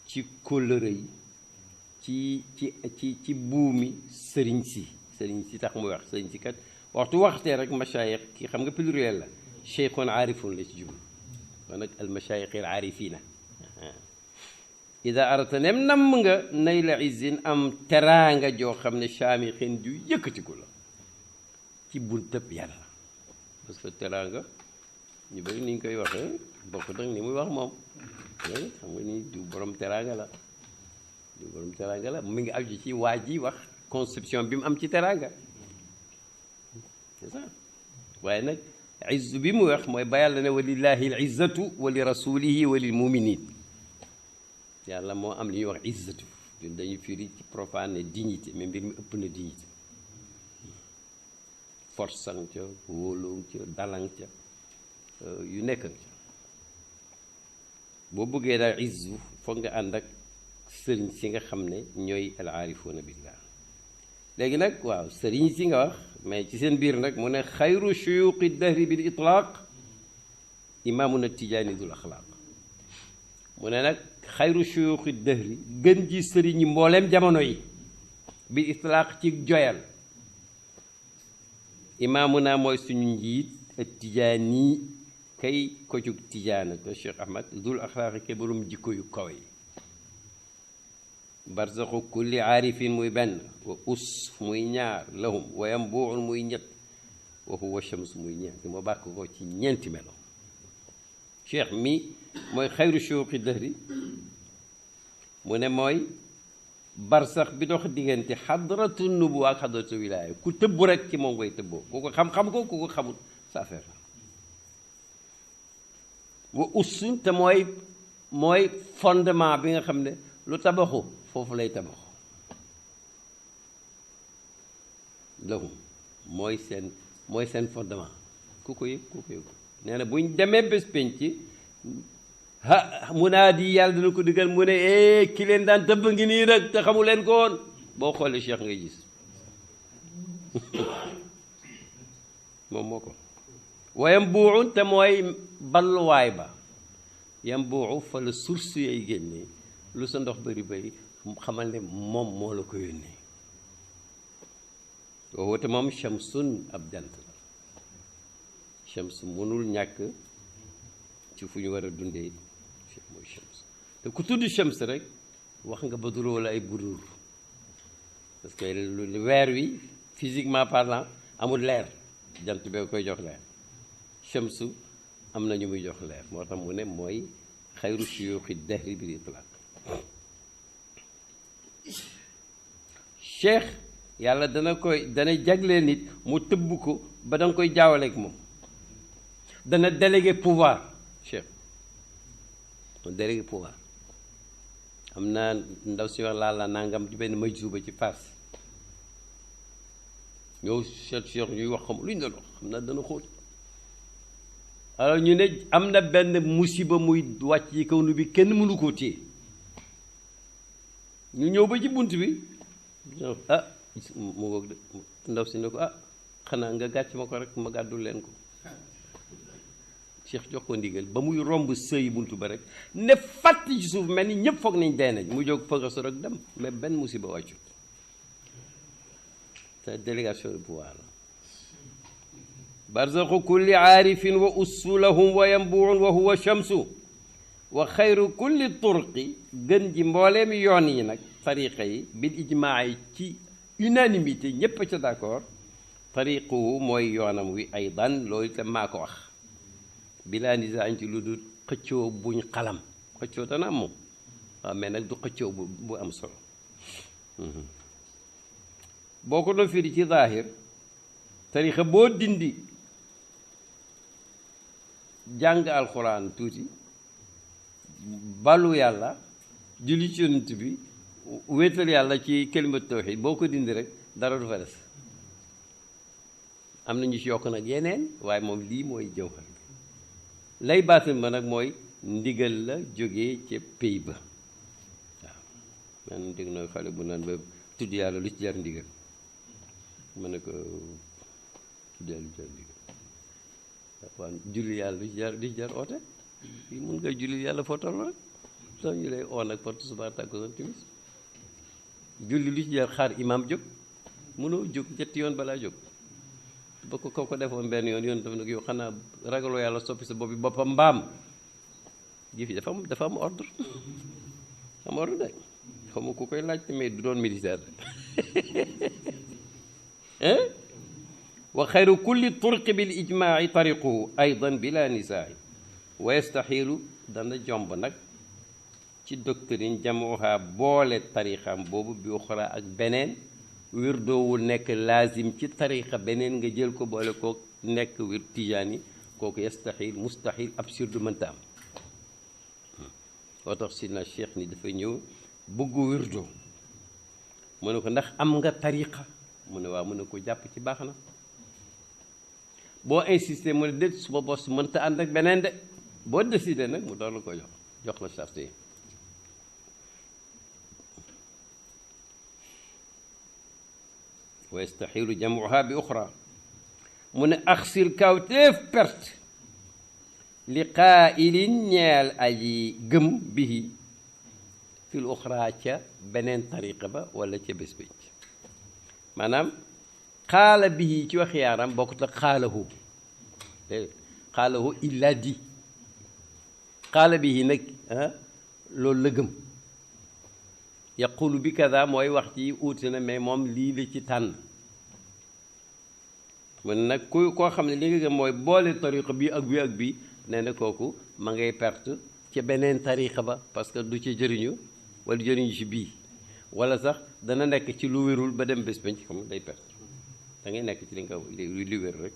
[SPEAKER 1] ci kóllëre yi ci buumi sëriñ si tax muy wax sëriñ si kat waxtee rek machaayix ki xam nga pluriel la cheikhun aarifun la ci jublu kon nag al machaayixi al aarifina ida arata nem namm nga nay la izin am teraanga joo xam ne caami xin ju yëkkatiku la ci buntëb yàlla parce que teraanga ñu bëri ni ñu koy waxee bokk nag ni muy wax moom xam nga ni du borom teraanga la mi ngi aju ci waa ji wax conception bi mu am ci teraanga c'est ça waaye nag izzu bi mu wax mooy ba yàlla ne wa lillahi al izzatu wa li rasulihi wa lil muminin yàlla moo am li ñuy wax izzatu ñun dañuy firi ci profane dignité mais mbir mi ëpp na dignité force ang ca wóoloŋ ca dalang ca yu nekk ca boo bëggee daal izzu foog nga ànd ak sëriñ si nga xam ne ñooy al aarifuuna billah léegi nag waaw sëriñ si nga wax mais ci seen biir nag mu ne xayru shuyuqi dahri bil itlaq imaamuna tijaani dul axlaaq mu ne nag xayru shuyuqi dahri gën ji sëriñ yi mbooleem jamono yi bil itlaq ci joyal imaamuna mooy suñu njiit ak tijaani kay ko jug tijaana te Cheikh Ahmad dul axlaaqi ke borom jikko yu kaw yi barzaxu kulli aarifin muy benn wa us muy ñaar lahum wa yambuun muy ñett wa huwa shams muy ñeent moo bàkk ko ci ñeenti melo cheikh mi mooy xayru shuyuuxi dëhri mu ne mooy barsax bi dox diggante xadratu nubuwa ak xadratu wilaaya ku tëbbu rek ci moom ngay tëbboo ku ko xam-xam ko ku ko xamul sa affaire la wa us te mooy fondement bi nga xam ne lu tabaxu foofu lay tabaxu lahum mooy seen fondement ku ko yëg nee na buñ demee bés penc munaadi yàlla dina ko digal mu ne ki leen daan tëbb ngi nii nag te xamu leen ko woon boo xoolee cheikh ngay gis moom moo ko wayam buuxu te mooy balluwaay ba yam buuxu fa la source yay génnee lu sa ndox bëri xamal ne moom moo la ko yónnee woote moom shamsun ab jant la shams mënul ñàkk ci fu ñu war a dundee mooy shams te ku tudd shams rek wax nga baduroo la ay budur parce que weer wi physiquement parlant amul leer jant bee koy jox leer shamsu am na ñu muy jox leer moo tax mu ne mooy xayru shuyuuxi dahri bil itlaq cheikh yàlla dana jagleel nit mu tëbb ko ba da nga koy jaawaleeg moom. dana délégué pouvoir cheikh mu délégué pouvoir. am na ndaw si wax laala nangam ci benn may suuba ci Fass ñëw cheikh ñuy wax xam lu ñu doon wax xam naa dana xóot. alors ñu ne am na benn musiba muy wàcc ci kaw nu bi kenn mënu koo téye ñu ñëw ba ci bunt bi ah mu ngoog de ndaw si ne ko ah xanaa nga gàcc ma ko rek ma gàddul leen ko. Cheikh jox ko ndigal ba muy romb sëyi buntu ba rek ne fàtt ci suuf mel ni ñëpp foog nañ dee nañ mu jóg fëggasu rek dem mais benn musiba wàccut. c'est délégation de pouvoir la. barzaxu kulli aarifin wa usulahum wa yambuun wa huwa shamsu wa xayru kulli turqi gën ji mbooleem yoon yi nag tariqa yi bil ijmaa yi ci unanimité ñépp a ca d'accord tariquhu mooy yoonam wi aydan loolu itam maa ko wax bilaa nisaañ ci lu dul xëccoo buñ xalam xëccoo dana am moom waaw mais nag du xëccoo bu am solo boo ko doon firi ci zaahir tariqa boo dindi jàng alxuraan tuuti balu yàlla julli ci yonent bi wéetal yàlla ci kalimat tawxiid boo ko dindi rek dara du fa des am na ñu ci yokk nag yeneen waaye moom lii mooy jawhar bi lay baatin ba nag mooy ndigal la jógee ca pay ba waaw man dégg na xale bu naan ba tudd yàlla lu ci jar ndigal ma ne ko tudd yàlla lu ci jar ndigal waaw julli yàlla lu ci jar oote fii mun nga julli yàlla foo toll rek soo ñu lay oo nag porte suba takkusaan timis julli lu ci jar xaar imaam jóg mënoo jóg ñetti yoon balaa jóg ba ko defoon benn yoon dafa nag yow xanaa ragaloo yàlla soppi sa bopp bi boppam mbaam jëf yi dafa am ordre am ordre de xaw ma ku koy laajte mais du doon militaire de wa xayru kulli turqi bil ijmaai tariquhu aydan bila nisaai wa yastaxiilu dana jomb nag ci doctrine jamuha boole tarixam boobu bi uxra ak beneen wirdoowul nekk laazim ci tarixa beneen nga jël ko boole koo nekk wir tijaani kooku yastaxiil mustaxiil absurde mënta am loo tax sidna cheikh ni dafa ñëw bëggu wirdo mu ne ko ndax am nga tariqa mu ne waaw mu ne ko jàpp ci baax na boo insisté mu ne déet suma bos mënta ànd ak beneen de boo décidé nag mu door la ko jox la charte yi wa yastaxiilu jamuha bi uxra mu ne axsir kawteef perte li qaailin ñeel aji gëm bihi fil uxra ca beneen tariqa ba wala ca bés bëcc maanaam xaala bihi ci wax yaaram bokkut ak xaalahu xaalahu illa di xaala bihi nag loolu la gëm yaqulu bi kada mooy wax ci uuti na mais moom lii la ci tànn mu ne nag koo xam ne li nga gëm mooy boole tariqa bi ak bi ak bi nee na kooku ma ngay perte ca beneen tariqa ba parce que du ci jëriñu wala jëriñu ci bii wala sax dana nekk ci lu wérul ba dem bés bañ xam day perte da ngay nekk ci li nga li wér rek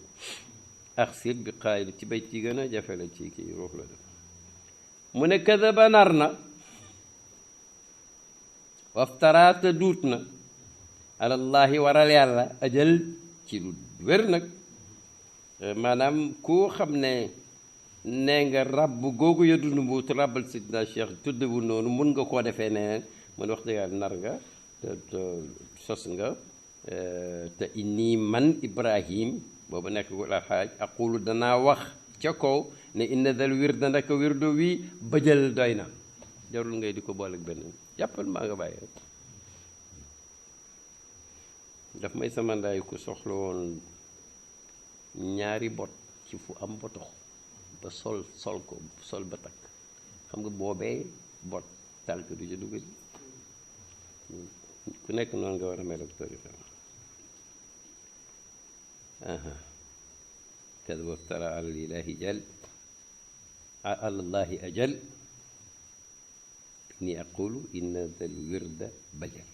[SPEAKER 1] axsir bi xaayil ci bay ci gën a jafe la ci kii ruux la def mu ne kadaba nar na waftaraata duut na alallahi waral yàlla ajal ci lu wér nag maanaam koo xam ne nee nga ràbb googu ya dund mbuut ràbbal sidna cheikh tuddewul noonu mun nga koo defee neneen mun wax dëgg yàlla nar nga te sos nga te inni man ibrahim boobu nekk gu alxaaj aqulu danaa wax ca kaw ne inna dal wirda ndaka wirdo wi bëjal doy na jarul ngay di ko boole ak benn jàppal maa nga bàyyi rek daf may sama ndaay ku soxla woon ñaari bot ci fu am botox ba sol ko sol ba takk xam nga boobee bot tànk du ca dugg ku nekk noonu nga war a mel ak tariqa kad waftara ala ilahi jal alallahi ajal ni aqulu inna dal wirda bajal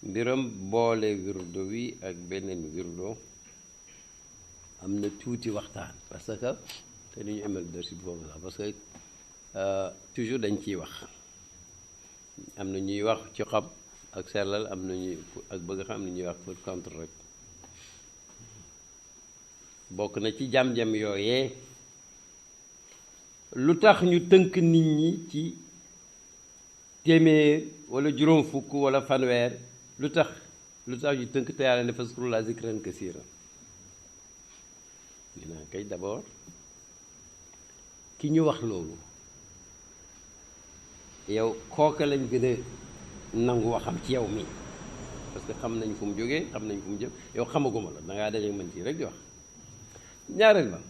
[SPEAKER 1] mbiram boole wirdo wi ak beneen wirdo am na tuuti waxtaan parce que te ni ñu emal dersi bi foofu sax parce que toujours dañ ciy wax am na ñuy wax ci xam ak sellal am na ñuy ak bëgg xam ne ñuy wax pour contre rek bokk na ci jam-jam yooyee lu tax ñu tënk nit ñi ci téeméer wala juróom fukk wala fanweer lu tax ñu tënk te yàlla ne fazkurullaaha zikran kasiiran dinaa kay d'abord ki ñu wax loolu yow kooka lañ gën a nangu waxam ci yow mi parce que xam nañ fu mu jógee xam nañ fu mu jëm yow xamaguma la dangaa daje mën ci rek di wax ñaareel ba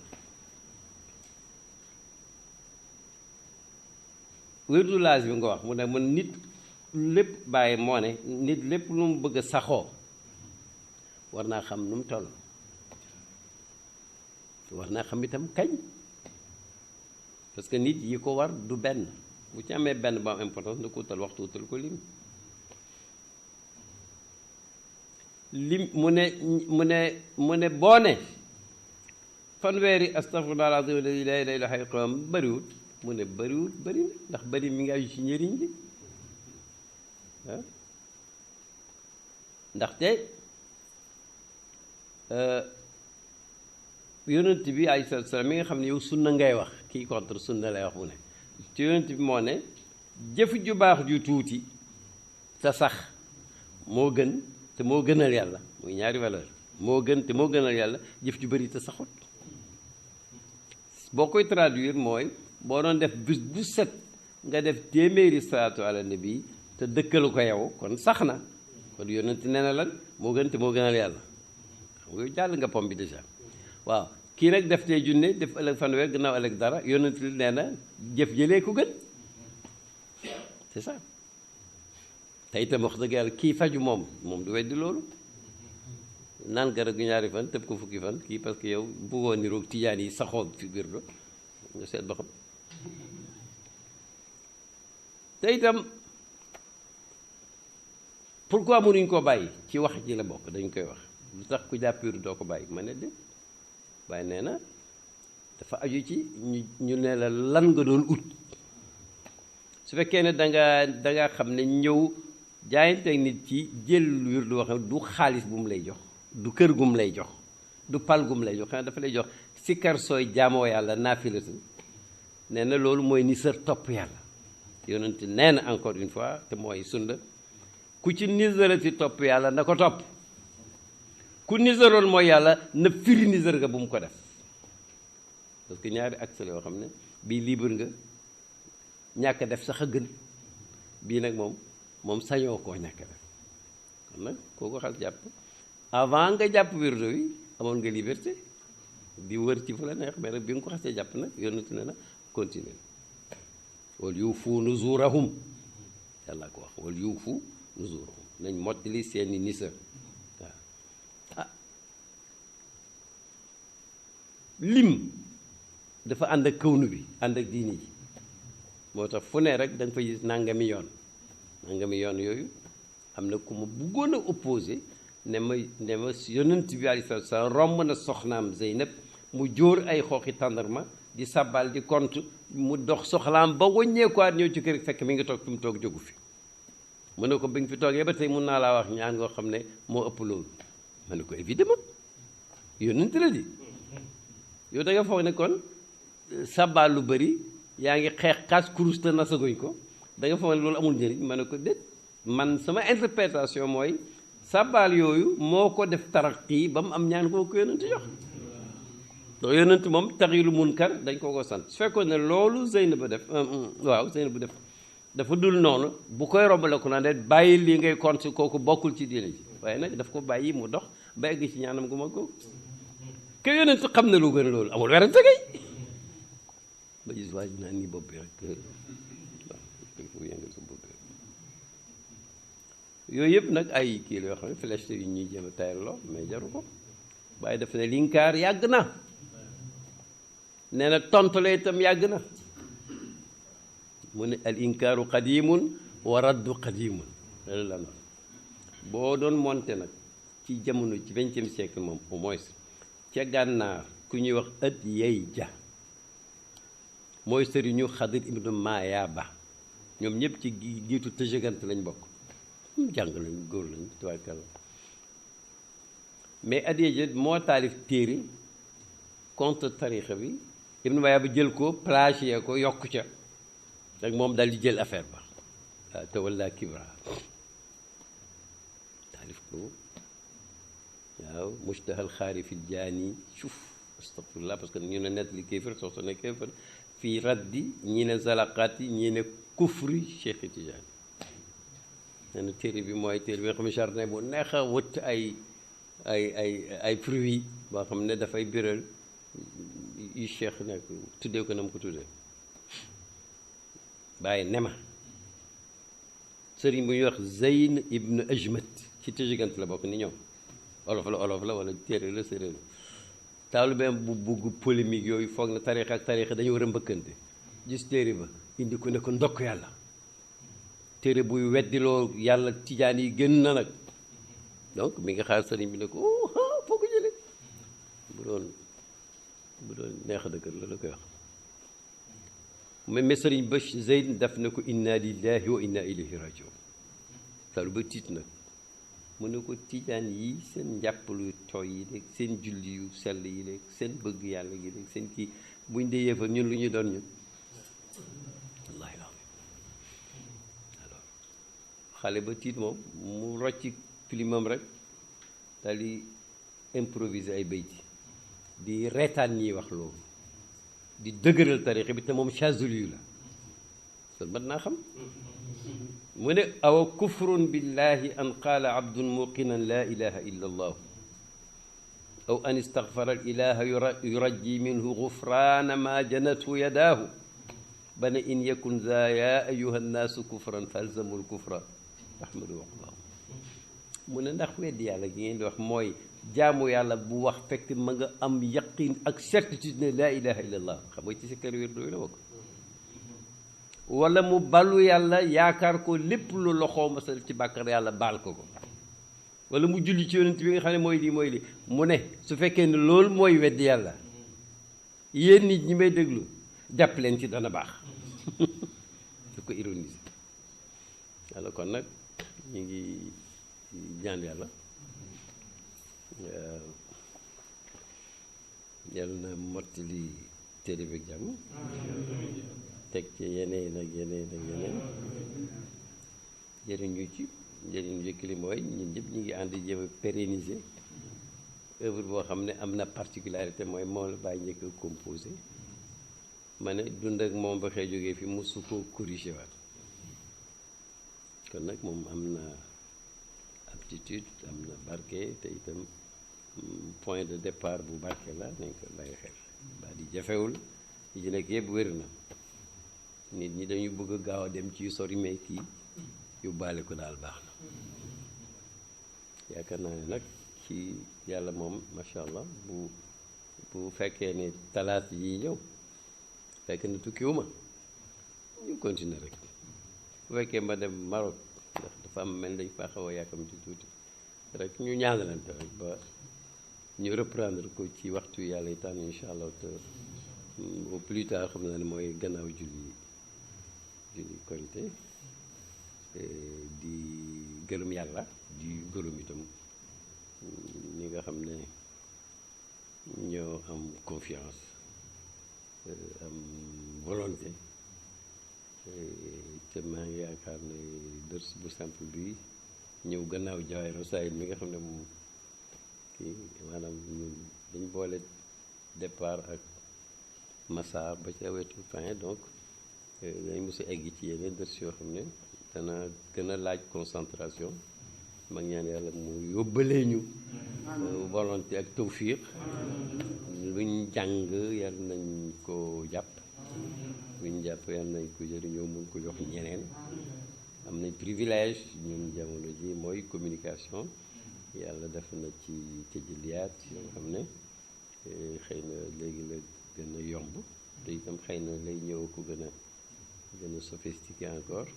[SPEAKER 1] wirdu laazim bi nga wax mu ne man nit lépp bàyyi moo ne nit lépp lu mu bëgg a saxoo war naa xam nu mu toll war naa xam itam kañ parce que nit yi ko war du benn bu ci amee benn ba am importance na ko utal waxtu utal ko lim mu ne boo ne fanweeri astaghfirullah al-azim la ilaha illa huwa bëriwut mu ne bëriwut bëri na ndax bëri mi ngi aju ci njëriñ li ndaxte yonent bi alayhi salaatu salaam mi nga xam ne yow sunna ngay wax kii contre sunna lay wax mu ne ci yonent bi moo ne jëf ju baax ju tuuti te sax moo gën te moo gënal yàlla muy ñaari valeur moo gën te moo gënal yàlla jëf ju bëri te saxut boo koy traduire mooy boo doon def bis bu set nga def téeméeri salaatu ala nabi te dëkkalu ko yow kon sax na kon yonent nee na lan moo gën te moo gënal yàlla xam nga jàll nga pom bi déjà waaw kii nag def tey junne def ëllëg fanweer gannaaw ëllëg dara yonent li nee na jëf jëlee ko gën c'est ça te itam wax dëgg yàlla kii faju moom du weddi loolu naan garab gi ñaari fan tëb ko fukki fan kii parce que yow bëggoo niroog tijaan yi saxoo fi biir do nga seet ba xam te itam pourquoi mënuñ koo bàyyi ci wax ji la bokk dañ koy wax lu tax ku jàppiru doo ko bàyyi ma ne de waaye nee na dafa aju ci ñu ne la lan nga doon ut su fekkee ne danga xam ne ñëw jaayanteeg nit ci jël wirdu wax du xaalis bu mu lay jox du kër gu mu lay jox du pal gu mu lay jox xanaa dafa lay jox sikkar sooy jaamoo yàlla naafilatu nee na loolu mooy ni sër topp yàlla yonent nee na encore une fois te mooy sunna ku ci nisarati topp yàlla na ko topp ku nisaroon mooy yàlla na firi nisar nga bu mu ko def parce que ñaari axe la yoo xam ne bii libre nga ñàkk def sax a gën bii nag moom sañoo koo ñàkk def kon nag koo ko xas jàpp avant nga jàpp wirdo wi amoon nga liberté di wër ci fu la neex mais nag bi nga ko xasee jàpp nag yonent ne na continuer wal yuufu nuzurahum yàlla ko wax wal yuufu nuzurahum nañ mottali seeni nisar waaw lim dafa ànd ak kawnu bi ànd ak diini ji moo tax fu ne rek da nga fa gis nangami yoon yooyu am na ku ma bëggoon a opposé ne ma yonent bi alayhi salaatu salaam romb na soxnaam Zeynab mu jóor ay xooxi tàndarma di sabbal di kont mu dox soxlaam ba wàññeekuwaat ñëw ci kër fekk mi ngi toog fi mu toog jógu fi mu ne ko bi nga fi toogee ba tey mun naa laa wax ñaan ngoo xam ne moo ëpp loolu ma ne ko évidemment yonent la di yow da nga foog ne kon sabbal lu bëri yaa ngi xeex xaas kurus te nasaguñ ko da nga foog ne loolu amul njëriñ ma ne ko déet man sama interprétation mooy sabbal yooyu moo ko def taraqi ba mu am ñaan koo ko yonent jox donc yonent moom taxilu munkar dañ ko sant su fekkoon ne loolu Zeynab ba def waaw Zeynab bu def dafa dul noonu bu koy rombale ko naan de bàyyi lii ngay compte kooku bokkul ci diine ji waaye nag daf ko bàyyi mu dox ba egg ci ñaanam gu mag ko ke yonent xam ne lu gën loolu amul werante kay ba gis waa ji naan ni bopp bi rek waaw foofu yëngal sa bopp bi rek yooyu yëpp nag ay kii la yoo xam ne flèche yu ñuy jéem a tayal loo mais jaru ko waaye daf ne linkaar yàgg na nee na tontu la itam yàgg na mu ne al inkaaru qadimun wa raddu qadimun loolu la noonu boo doon monte nag ci jamono ci 20e siècle moom au moins ca gànnaar ku ñuy wax ët yey ja mooy sëriñu Xadir ibnu Mayaaba ñoom ñëpp ci giitu tëjëgant lañ bokk jàng lañ góor lañ tubaarkalla mais ët yey ja moo taalif téere contre tarixa bi ibnu Mayaaba jël ko plagié ko yokk ca rek moom daal di jël affaire ba waaw te walla kibra taalif ko waaw mustahal xaarifil jaani suuf astafirullah parce que ñu ne nett li kéefër soxta ne kéefër fii raddi ñii ne zalaqaat yi ñii ne kufri Cheikh Tidiane nee na téere bi mooy téere bi nga xam ne jardin bu neex a wët ay fruits boo xam ne dafay biral yu Cheikh nekk tuddee ko na mu ko tuddee bàyyi ne ma sëriñ bu ñuy wax Zeyn ibn Ajmat ci tëjigant la bokk ni ñoom olof la wala téere la séeréer la taalibeem bu bugg polémique yooyu foog na tarixa ak tarixa dañu war a mbëkkante gis téere ba indi ko ne ko ndokk yàlla téere buy weddiloo yàlla tijaan yi gën na nag donc mi nga xaar sëriñ bi ne ko foo ko jële bu doon neex a dëkkër la koy wax mais sëriñ ba Zeyd daf ne ko inna lillahi wa inna ilayhi rajiun talu ba tiit nag mu ne ko tijaan yi seen njàpp lu tooy yi léeg seen julli yu sell yi léeg seen bëgg yàlla yi léeg seen kii buñ dee yëfal ñun lu ñuy doon ñun wallaahi la alors xale ba tiit moom mu rocci filimam rek daal di improviser ay bayti di reetaan ñiy wax loolu di dëgëral tarixa bi te moom Chazuli la loolu mat naa xam mu ne awa kufrun billahi an qaala abdun muqinan laa ilaha illa allah aw an istaghfara al ilaha yurajji minhu gufrana ma janathu yadaahu ba ne in yakun za ya ayuha nnaasu kufran falzamu l kufra ahmadu waqlaahu mu ne ndax weddi yàlla gi ngeen di wax mooy jaamu yàlla bu wax fekk ma nga am yaqin ak certitude ne laa ilaha illa allah xam nga ci si kër wér dooyu la bokk wala mu balu yàlla yaakaar ko lépp lu loxoo ma sa ci bàkkar yàlla baal ko wala mu julli ci yonent bi nga xam ne mooy lii mu ne su fekkee ne loolu mooy weddi yàlla yéen nit ñi may déglu jàpp leen ci dana baax da ko ironiser yàlla kon nag ñu ngi ñaan yàlla yàlla na mottali téere bi jàmm teg ci yeneen ak yeneen jëriñu ci njëriñ njëkk li mooy ñun ñëpp ñu ngi ànd jéem a pérenniser œuvre boo xam ne am na particularité mooy moom la bàyyi njëkk a composé ma ne dund ak moom ba xëy jógee fi musu koo corrigé waat kon nag moom am na aptitude am na barke te itam point de départ bu barke la nañ ko bàyyi xel ba di jafewul yi ci nekk yëpp wér na nit ñi dañuy bëgg a gaaw a dem ci sori mais kii yóbbaale ko daal baax na yaakaar naa ne nag ci yàlla moom macha allah bu fekkee ne talaat yi ñëw fekk na tukkiwuma ñu continuer rek bu fekkee ma dem Maroc ndax dafa am mel dañ faa xaw a yàkkamti tuuti rek ñu ñaanalante rek ba ñu reprendre ko ci waxtu yàlla yi tànn incha allah te au plus tard xam naa ne mooy gannaaw julli korité di gërëm yàlla di gërëm itam ñi nga xam ne ñoo am confiance am volonté te maa ngi yaakaar ne dërs bu simple bi ñëw gannaaw jawaay rosaayil mi nga xam ne moom kii maanaam ñun dañ boole départ ak massa ba ca wetu fin donc dañ mos a egg ci yeneen dërs yoo xam ne dana gën a laaj concentration mag ñaan yàlla mu yóbbalee ñu volonté ak tawfiq luñ jàng yàlla nañ ko jàpp luñ jàpp yàlla nañ ko jëriñoo mun ko jox ñeneen am nañ privilège ñun jamono ji mooy communication yàlla def na ci tëjaliyaat yoo xam ne xëy na léegi la gën a yomb te itam xëy na lay ñëw ko gën a gën a sophistiqué encore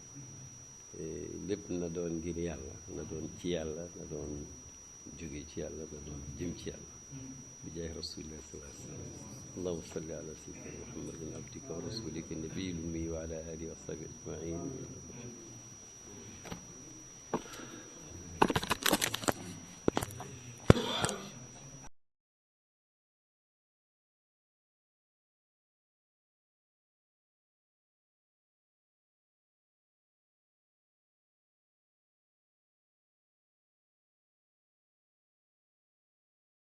[SPEAKER 1] lépp na doon ngir yàlla na doon ci yàlla na doon jóge ci yàlla na doon jëm ci yàlla bi jaay rasulillah sallallahu alayhi wa sallam allahumma salli ala sayyidina muhammadin abdika wa rasulika nabiyil ummi wa ala alihi wa sahbihi ajmain